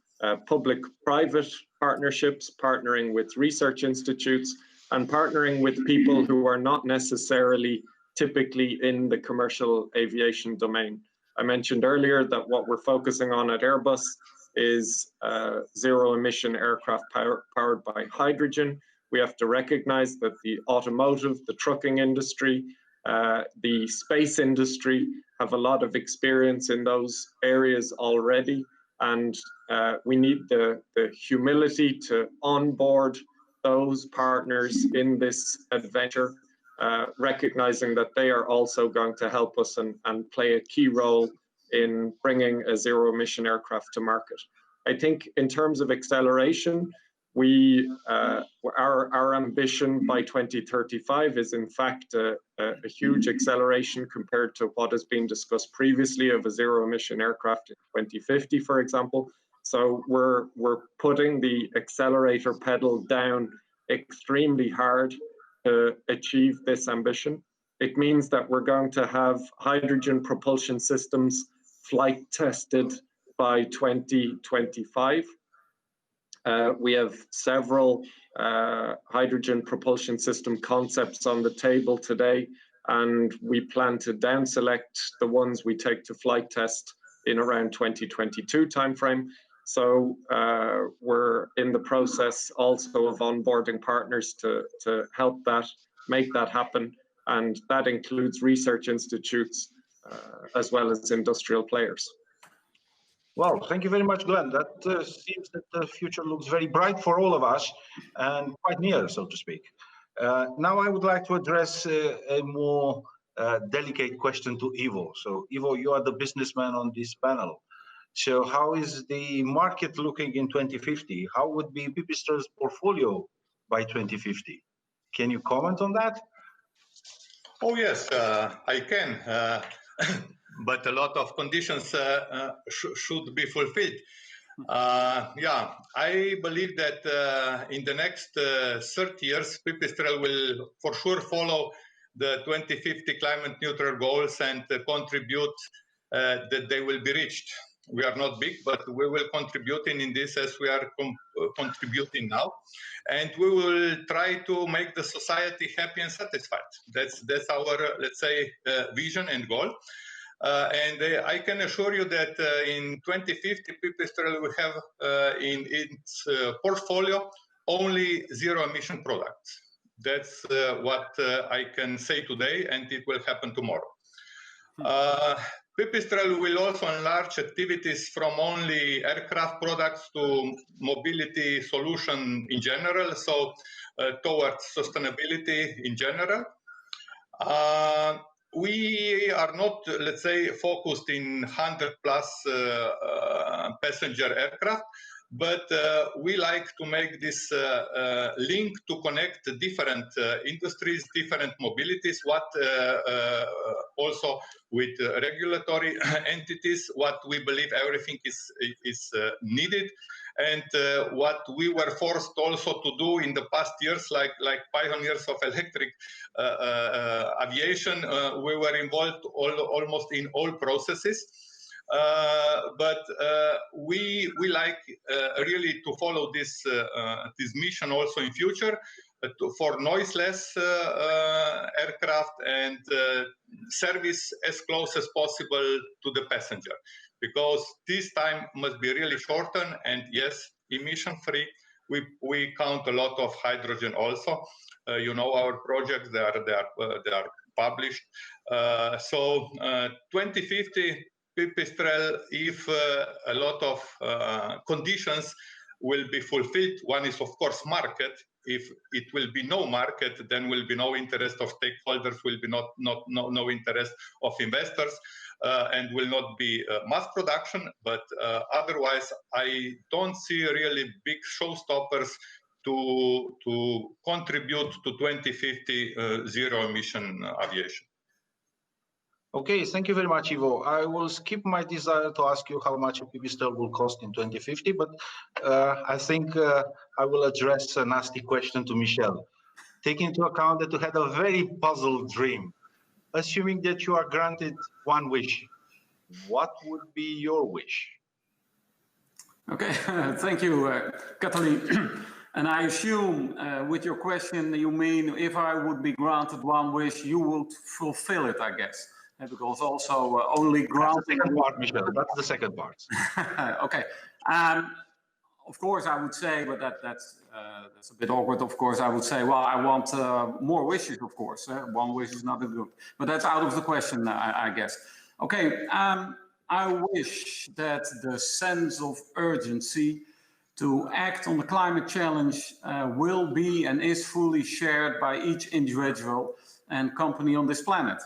D: public-private partnerships, partnering with research institutes, and partnering with people who are not necessarily typically in the commercial aviation domain. I mentioned earlier that what we're focusing on at Airbus is zero-emission aircraft powered by hydrogen. We have to recognize that the automotive, the trucking industry, the space industry have a lot of experience in those areas already, and we need the humility to onboard those partners in this adventure, recognizing that they are also going to help us and play a key role in bringing a zero-emission aircraft to market. I think in terms of acceleration, our ambition by 2035 is in fact a huge acceleration compared to what has been discussed previously of a zero-emission aircraft in 2050, for example. So we're putting the accelerator pedal down extremely hard to achieve this ambition. It means that we're going to have hydrogen propulsion systems flight tested by 2025. We have several hydrogen propulsion system concepts on the table today, and we plan to down select the ones we take to flight test in around 2022 timeframe. So we're in the process also of onboarding partners to help make that happen, and that includes research institutes as well as industrial players.
A: Well, thank you very much, Glenn. That seems that the future looks very bright for all of us and quite near, so to speak. Now I would like to address a more delicate question to Ivo. So Ivo, you are the businessman on this panel. So how is the market looking in 2050? How would be Pipistrel's portfolio by 2050? Can you comment on that?
E: Oh, yes, I can. But a lot of conditions should be fulfilled. Yeah, I believe that in the next 30 years, Pipistrel will for sure follow the 2050 climate neutral goals and contribute that they will be reached. We are not big, but we will contribute in this as we are contributing now. And we will try to make the society happy and satisfied. That's our, let's say, vision and goal. And I can assure you that in 2050, Pipistrel will have in its portfolio only zero emission products. That's what I can say today, and it will happen tomorrow. Pipistrel will also enlarge activities from only aircraft products to mobility solution in general, so towards sustainability in general. We are not, let's say, focused in 100+ passenger aircraft, but we like to make this link to connect different industries, different mobilities, what also with regulatory entities, what we believe everything is needed. And what we were forced also to do in the past years, like pioneers of electric aviation, we were involved almost in all processes. But we like really to follow this mission also in future for noiseless aircraft and service as close as possible to the passenger, because this time must be really shortened. And yes, emission free. We count a lot of hydrogen also. You know our projects; they are published. So 2050. Pipistrel, if a lot of conditions will be fulfilled. One is, of course, market. If it will be no market, then will be no interest of stakeholders, will be no interest of investors, and will not be mass production. But otherwise, I don't see really big showstoppers to contribute to 2050 zero emission aviation.
A: Okay, thank you very much, Ivo. I will skip my desire to ask you how much a Pipistrel will cost in 2050, but I think I will address a nasty question to Michel. Taking into account that you had a very puzzled dream, assuming that you are granted one wish, what would be your wish?
F: Okay, thank you, Kathleen. And I assume with your question, you mean if I would be granted one wish, you would fulfill it, I guess. Because also only granting...
A: That's the second part, Michel. That's the second part.
F: Okay. Of course, I would say, but that's a bit awkward. Of course, I would say, well, I want more wishes, of course. One wish is not good. But that's out of the question, I guess. Okay. I wish that the sense of urgency to act on the climate challenge will be and is fully shared by each individual and company on this planet.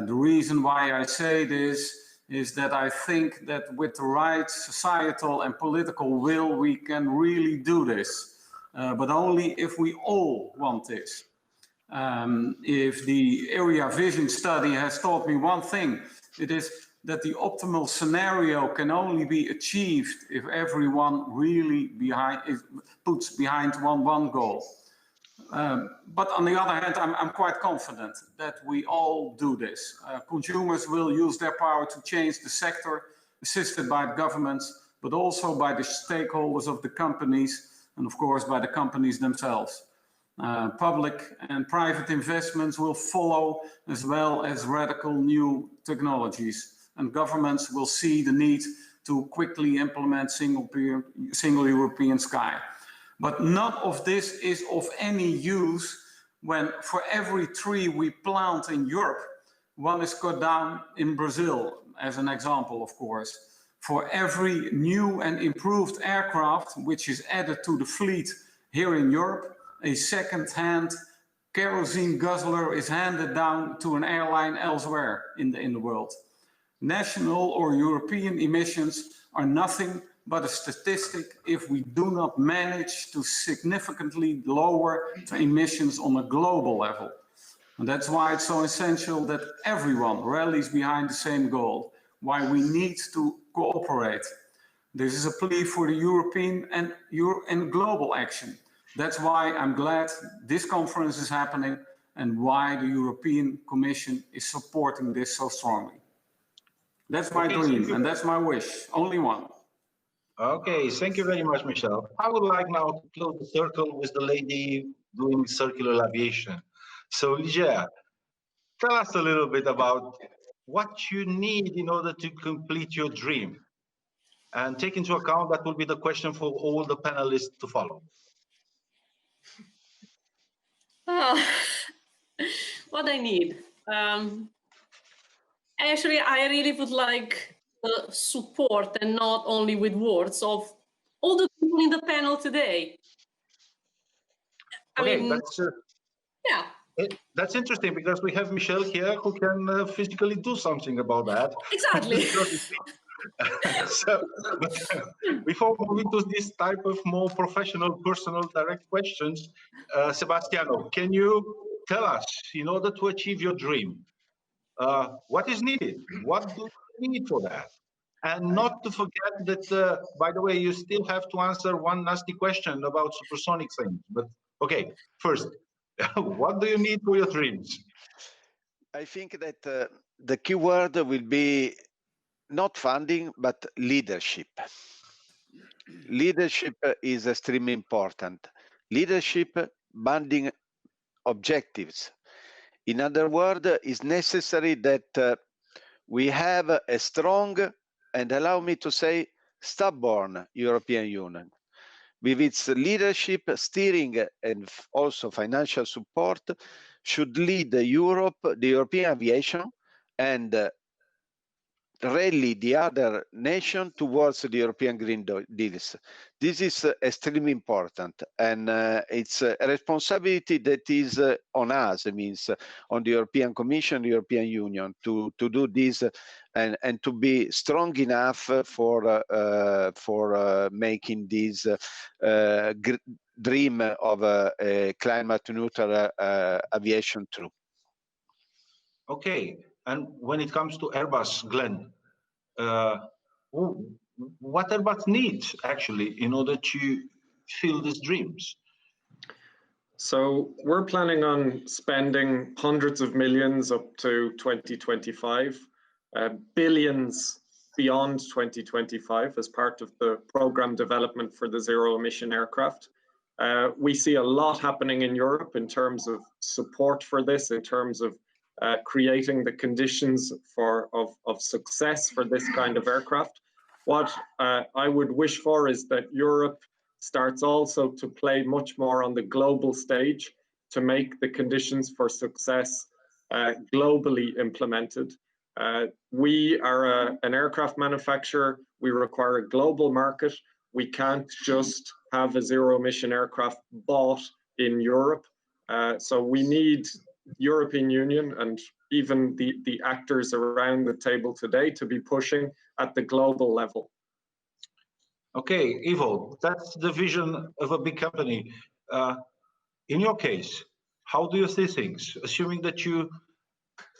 F: The reason why I say this is that I think that with the right societal and political will, we can really do this, but only if we all want this. If the EREA vision study has taught me one thing, it is that the optimal scenario can only be achieved if everyone really puts behind one goal. But on the other hand, I'm quite confident that we all do this. Consumers will use their power to change the sector, assisted by the governments, but also by the stakeholders of the companies, and of course by the companies themselves. Public and private investments will follow, as well as radical new technologies, and governments will see the need to quickly implement single European sky. But none of this is of any use when for every tree we plant in Europe, one is cut down in Brazil, as an example, of course. For every new and improved aircraft which is added to the fleet here in Europe, a second-hand kerosene guzzler is handed down to an airline elsewhere in the world. National or European emissions are nothing but a statistic if we do not manage to significantly lower the emissions on a global level. And that's why it's so essential that everyone rallies behind the same goal, why we need to cooperate. This is a plea for the European and global action. That's why I'm glad this conference is happening and why the European Commission is supporting this so strongly. That's my dream and that's my wish, only one.
A: Okay, thank you very much, Michel. I would like now to close the circle with the lady doing circular aviation. So, Ligia, tell us a little bit about what you need in order to complete your dream. And take into account that will be the question for all the panelists to follow.
B: What I need. Actually, I really would like the support, and not only with words, of all the people in the panel today. I mean,
A: that's interesting because we have Michel here who can physically do something about that.
B: Exactly.
A: So, before moving to this type of more professional, personal, direct questions, Sebastiano, can you tell us, in order to achieve your dream, what is needed? What do you need for that? And not to forget that, by the way, you still have to answer one nasty question about supersonic things. But okay, first, what do you need for your dreams?
C: I think that the key word will be not funding, but leadership. Leadership is extremely important. Leadership banding objectives. In other words, it's necessary that we have a strong, and allow me to say, stubborn European Union. With its leadership, steering, and also financial support, should lead Europe, the European aviation, and rally the other nation towards the European Green Deals. This is extremely important, and it's a responsibility that is on us. It means on the European Commission, the European Union, to do this and to be strong enough for making this dream of a climate neutral aviation true.
A: Okay, and when it comes to Airbus, Glenn, what Airbus needs actually in order to fill these dreams?
D: So we're planning on spending hundreds of millions up to 2025, billions beyond 2025 as part of the program development for the zero emission aircraft. We see a lot happening in Europe in terms of support for this, in terms of creating the conditions of success for this kind of aircraft. What I would wish for is that Europe starts also to play much more on the global stage to make the conditions for success globally implemented. We are an aircraft manufacturer. We require a global market. We can't just have a zero emission aircraft bought in Europe. So we need European Union and even the actors around the table today to be pushing at the global level.
A: Okay, Ivo, that's the vision of a big company. In your case, how do you see things, assuming that you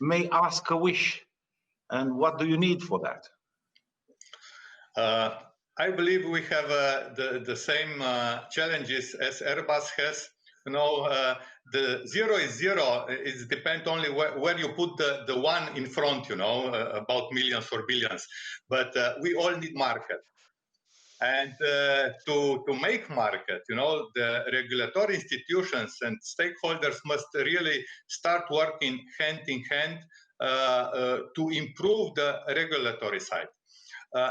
A: may ask a wish, and what do you need for that?
E: I believe we have the same challenges as Airbus has. You know, the zero is zero. It depends only where you put the one in front, you know, about millions or billions. But we all need market. And to make market, you know, the regulatory institutions and stakeholders must really start working hand in hand to improve the regulatory side.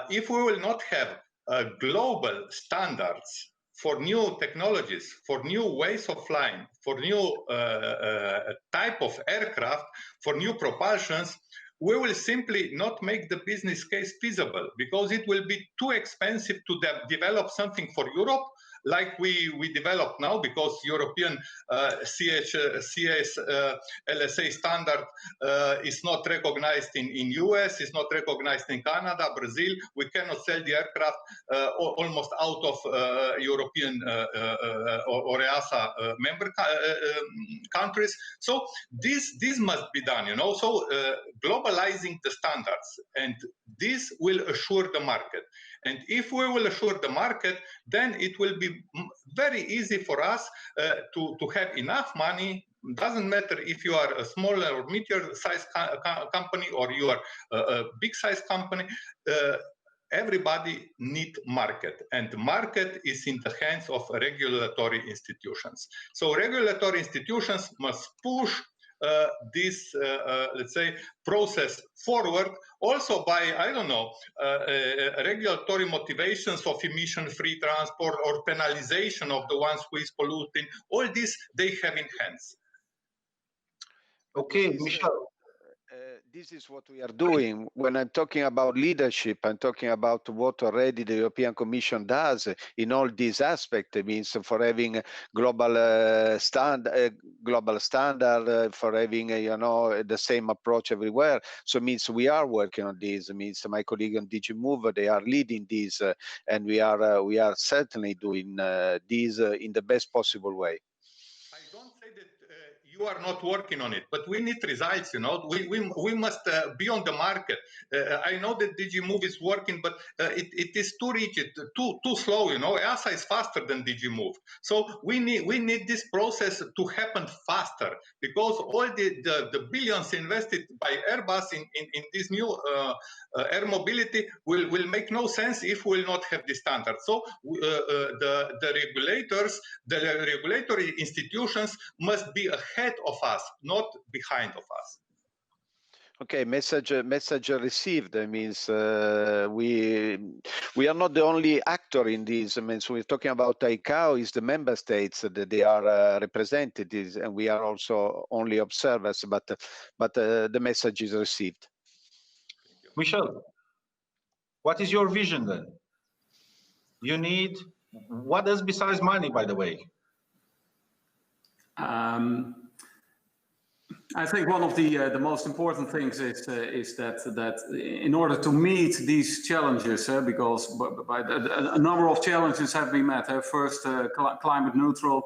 E: If we will not have global standards for new technologies, for new ways of flying, for new type of aircraft, for new propulsions, we will simply not make the business case feasible because it will be too expensive to develop something for Europe like we develop now, because European CS LSA standard is not recognized in US, is not recognized in Canada, Brazil. We cannot sell the aircraft almost out of European or EASA member countries. So this must be done, you know. So globalizing the standards, and this will assure the market. And if we will assure the market, then it will be very easy for us to have enough money. Doesn't matter if you are a smaller or medium-sized company or you are a big-sized company. Everybody needs market, and the market is in the hands of regulatory institutions. So regulatory institutions must push this, let's say, process forward, also by, I don't know, regulatory motivations of emission-free transport or penalization of the ones who is polluting. All this they have in hands.
A: Okay, Michel.
C: This is what we are doing. When I'm talking about leadership, I'm talking about what already the European Commission does in all these aspects. It means for having global standard, for having you know, the same approach everywhere. So it means we are working on this. It means my colleague on DG Move, they are leading this, and we are certainly doing this in the best possible way.
E: I don't say that you are not working on it, but we need results, you know. We must be on the market. I know that DG Move is working, but it is too rigid, too slow, you know. EASA is faster than DG Move. So we need this process to happen faster, because all the billions invested by Airbus in this new air mobility will make no sense if we will not have this standard. So the regulators, the regulatory institutions must be ahead of us, not behind of us.
C: Okay, message received. That means we are not the only actor in this. I mean, so we're talking about ICAO, is the member states that they are represented, and we are also only observers. But the message is received.
A: Michel, what is your vision then? You need what else besides money, by the way?
F: I think one of the most important things is that in order to meet these challenges, because a number of challenges have been met. First, climate neutral,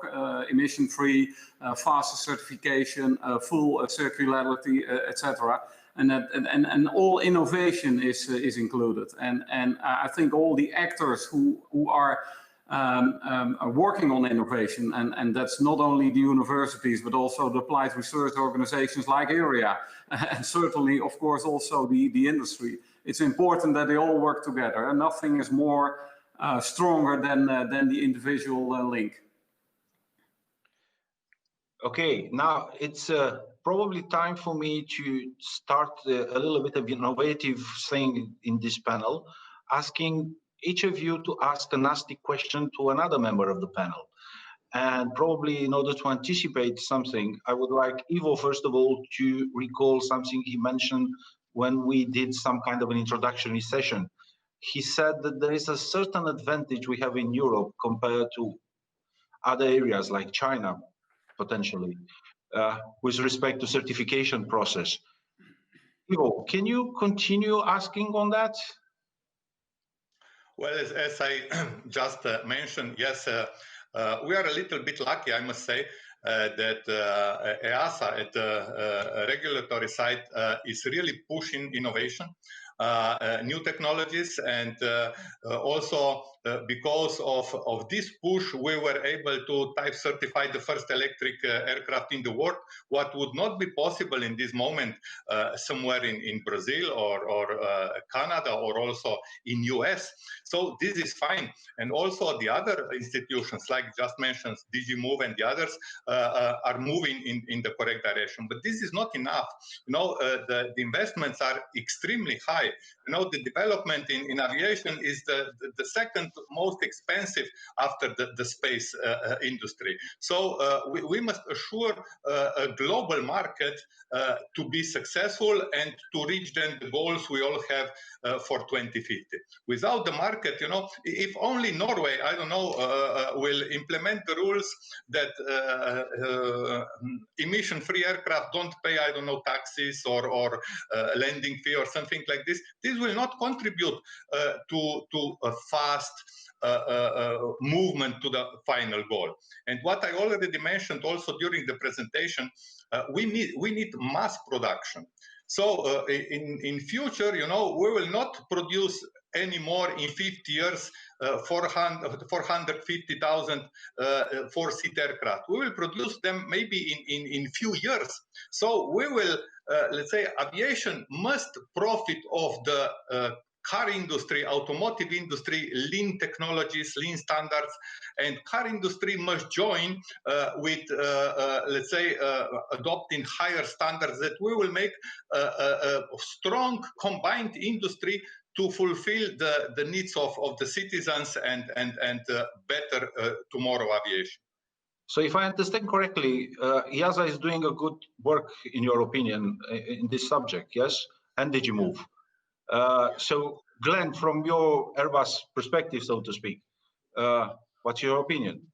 F: emission free, faster certification, full circularity, etc. And all innovation is included. And I think all the actors who are working on innovation, and that's not only the universities, but also the applied research organizations like EREA, and certainly, of course, also the industry. It's important that they all work together, and nothing is more stronger than the individual link.
A: Okay, now it's probably time for me to start a little bit of innovative thing in this panel, asking each of you to ask a nasty question to another member of the panel. And probably in order to anticipate something, I would like Ivo, first of all, to recall something he mentioned when we did some kind of an introductory session. He said that there is a certain advantage we have in Europe compared to other areas like China, potentially, with respect to certification process. Ivo, can you continue asking on that?
E: Well, as I just mentioned, yes, we are a little bit lucky, I must say, that EASA at the regulatory side is really pushing innovation, new technologies, and also because of this push, we were able to type certify the first electric aircraft in the world, what would not be possible in this moment somewhere in Brazil or Canada or also in US. So this is fine. And also the other institutions, like just mentioned, DG Move and the others, are moving in the correct direction. But this is not enough. You know, the investments are extremely high. high. You know, the development in aviation is the second most expensive after the space industry. So we must assure a global market to be successful and to reach then the goals we all have for 2050. Without the market, you know, if only Norway, I don't know, will implement the rules that emission-free aircraft don't pay, I don't know, taxes or landing fee or something like this, this will not contribute to a fast movement to the final goal. And what I already mentioned also during the presentation, we need mass production. So in future, you know, we will not produce anymore in 50 years 450,000 four-seat aircraft. We will produce them maybe in few years. So we will, let's say, aviation must profit of the car industry, automotive industry, lean technologies, lean standards, and car industry must join with, let's say, adopting higher standards that we will make a strong combined industry to fulfill the needs of the citizens and better tomorrow aviation.
A: So if I understand correctly, EASA is doing a good work, in your opinion, in this subject, yes? And did you move? So Glenn, from your Airbus perspective, so to speak, what's your opinion?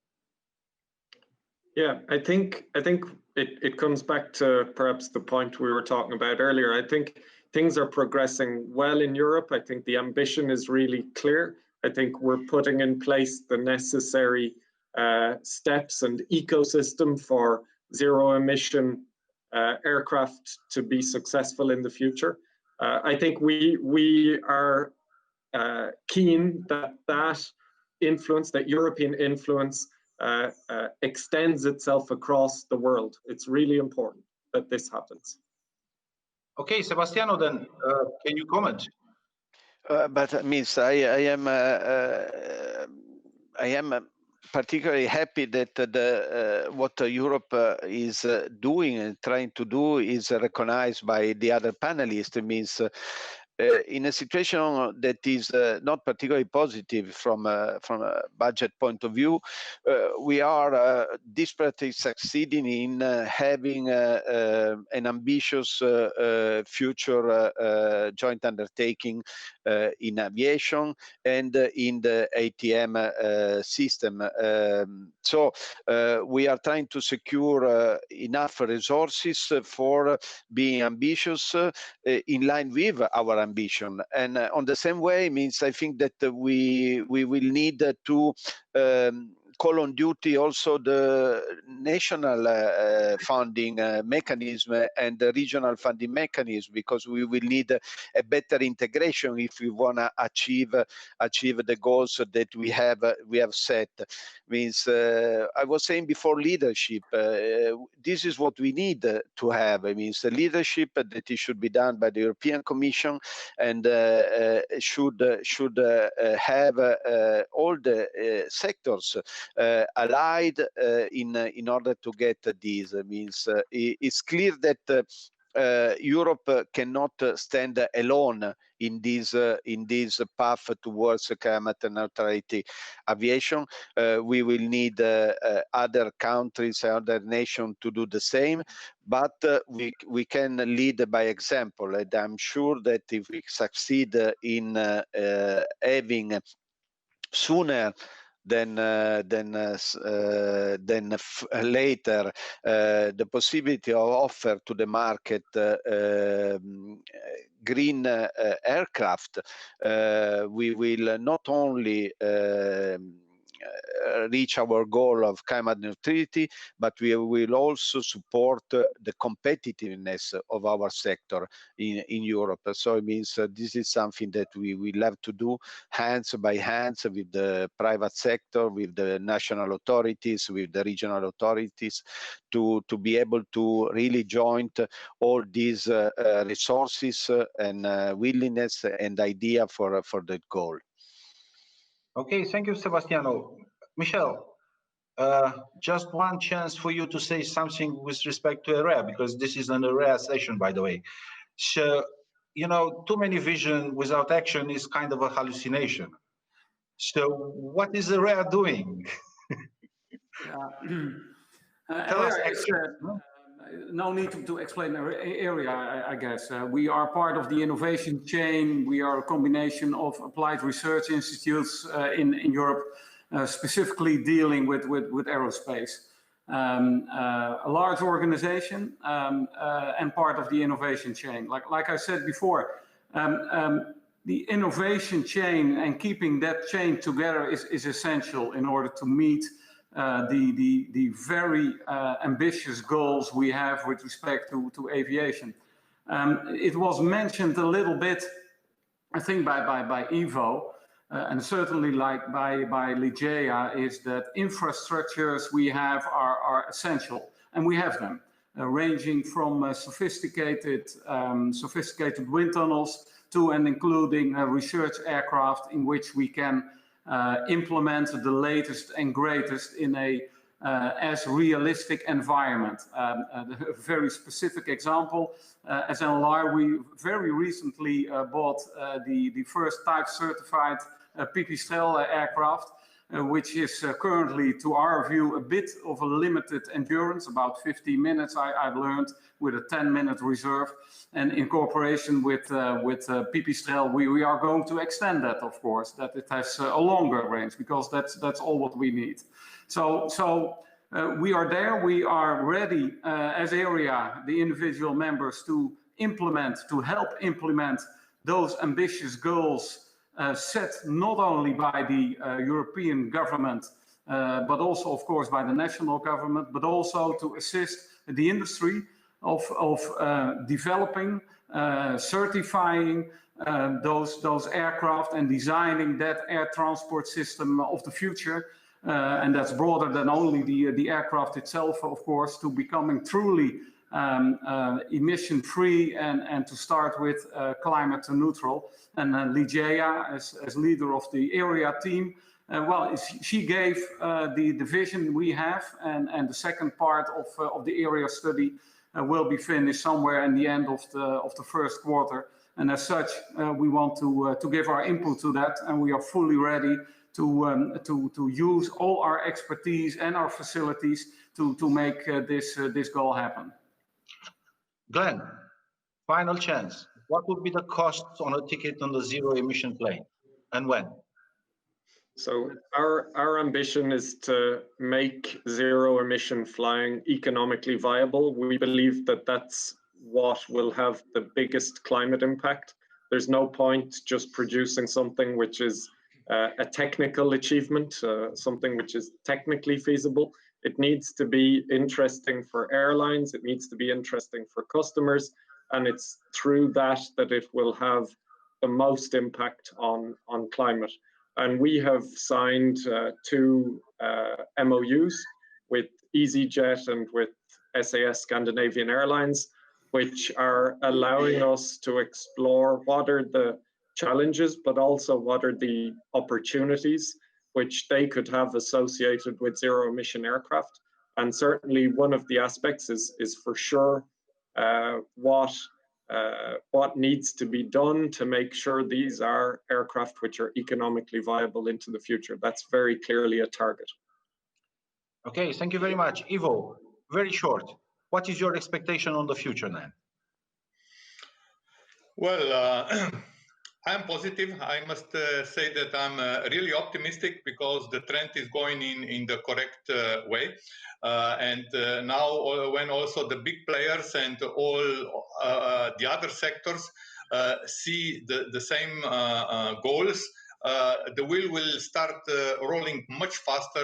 D: Yeah, I think it comes back to perhaps the point we were talking about earlier. I think things are progressing well in Europe. I think the ambition is really clear. I think we're putting in place the necessary steps and ecosystem for zero emission aircraft to be successful in the future. I think we are keen that influence, that European influence, extends itself across the world. It's really important that this happens.
A: Okay, Sebastiano, then can you comment?
C: But means I am particularly happy that what Europe is doing and trying to do is recognized by the other panelists. It means in a situation that is not particularly positive from a budget point of view, we are desperately succeeding in having an ambitious future joint undertaking in aviation and in the ATM system. So we are trying to secure enough resources for being ambitious in line with our ambition. And on the same way means I think that we will need to call on duty also the national funding mechanism and the regional funding mechanism, because we will need a better integration if we want to achieve the goals that we have set. Means I was saying before, leadership. This is what we need to have. It means the leadership that it should be done by the European Commission and should have all the sectors allied in order to get these. Means it's clear that Europe cannot stand alone in this path towards climate neutrality aviation. We will need other countries, other nations to do the same, but we can lead by example. And I'm sure that if we succeed in having sooner than later the possibility of offer to the market green aircraft, we will not only reach our goal of climate neutrality, but we will also support the competitiveness of our sector in Europe. So it means this is something that we will have to do hands by hands with the private sector, with the national authorities, with the regional authorities, to be able to really join all these resources and willingness and idea for that goal.
A: Okay, thank you, Sebastiano. Michel, just one chance for you to say something with respect to EREA, because this is an EREA session, by the way. So you know, too many vision without action is kind of a hallucination. So what is EREA doing? Tell us
F: no need to explain EREA, I guess. We are part of the innovation chain. We are a combination of applied research institutes in Europe, specifically dealing with aerospace. A large organization and part of the innovation chain. Like I said before, the innovation chain and keeping that chain together is essential in order to meet the very ambitious goals we have with respect to aviation. It was mentioned a little bit, I think, by Ivo, and certainly by Ligea, is that infrastructures we have are essential, and we have them, ranging from sophisticated wind tunnels to and including research aircraft in which we can implement the latest and greatest in a as realistic environment. A very specific example, as NLR, we very recently bought the first type certified Pipistrel aircraft, which is currently, to our view, a bit of a limited endurance, about 50 minutes I've learned, with a 10-minute reserve. And in cooperation with Pipistrel, we are going to extend that, of course, that it has a longer range, because that's all what we need. So we are there. We are ready as EREA, the individual members, to help implement those ambitious goals set not only by the European government, but also, of course, by the national government, but also to assist the industry of developing, certifying those aircraft and designing that air transport system of the future. And that's broader than only the aircraft itself, of course, to becoming truly emission-free and to start with climate neutral. And Ligea, as leader of the EREA team, well, she gave the vision we have, and the second part of the EREA study will be finished somewhere in the end of the first quarter. And as such, we want to give our input to that, and we are fully ready to use all our expertise and our facilities to make this goal happen.
A: Glenn, final chance. What would be the costs on a ticket on the zero-emission plane, and when?
D: So our ambition is to make zero-emission flying economically viable. We believe that that's what will have the biggest climate impact. There's no point just producing something which is a technical achievement, something which is technically feasible. It needs to be interesting for airlines, it needs to be interesting for customers, and it's through that it will have the most impact on climate. And we have signed 2 MOUs with EasyJet and with SAS Scandinavian Airlines, which are allowing us to explore what are the challenges, but also what are the opportunities which they could have associated with zero-emission aircraft. And certainly one of the aspects is for sure what needs to be done to make sure these are aircraft which are economically viable into the future. That's very clearly a target.
A: Okay, thank you very much. Ivo, very short. What is your expectation on the future then?
E: Well, I'm positive. I must say that I'm really optimistic, because the trend is going in the correct way. And now when also the big players and all the other sectors see the same goals, the wheel will start rolling much faster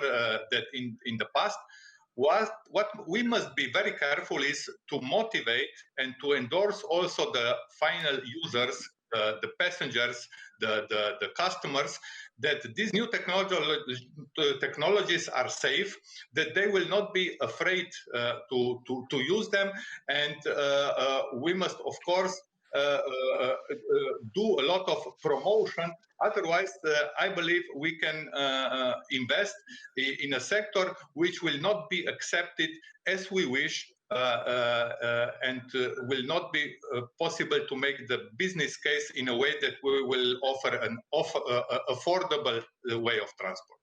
E: than in the past. What we must be very careful is to motivate and to endorse also the final users, the passengers, the customers, that these new technologies are safe, that they will not be afraid to use them. And we must, of course, do a lot of promotion. Otherwise, I believe we can invest in a sector which will not be accepted as we wish and will not be possible to make the business case in a way that we will offer an affordable way of transport.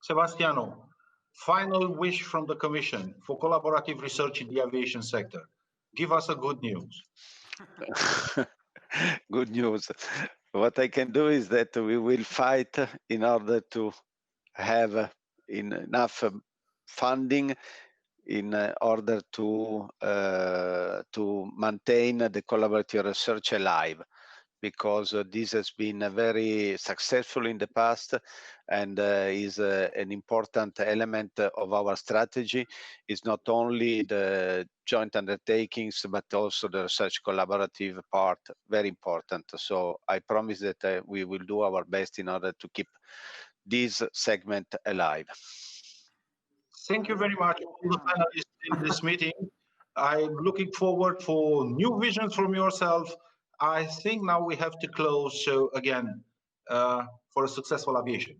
A: Sebastiano, final wish from the Commission for collaborative research in the aviation sector. Give us a good news.
C: Good news. What I can do is that we will fight in order to have enough funding in order to maintain the collaborative research alive, because this has been very successful in the past and is an important element of our strategy. It's not only the joint undertakings, but also the research collaborative part, very important. So I promise that we will do our best in order to keep this segment alive.
A: Thank you very much all the panelists in this meeting. I'm looking forward for new visions from yourself. I think now we have to close. So again, for a successful aviation.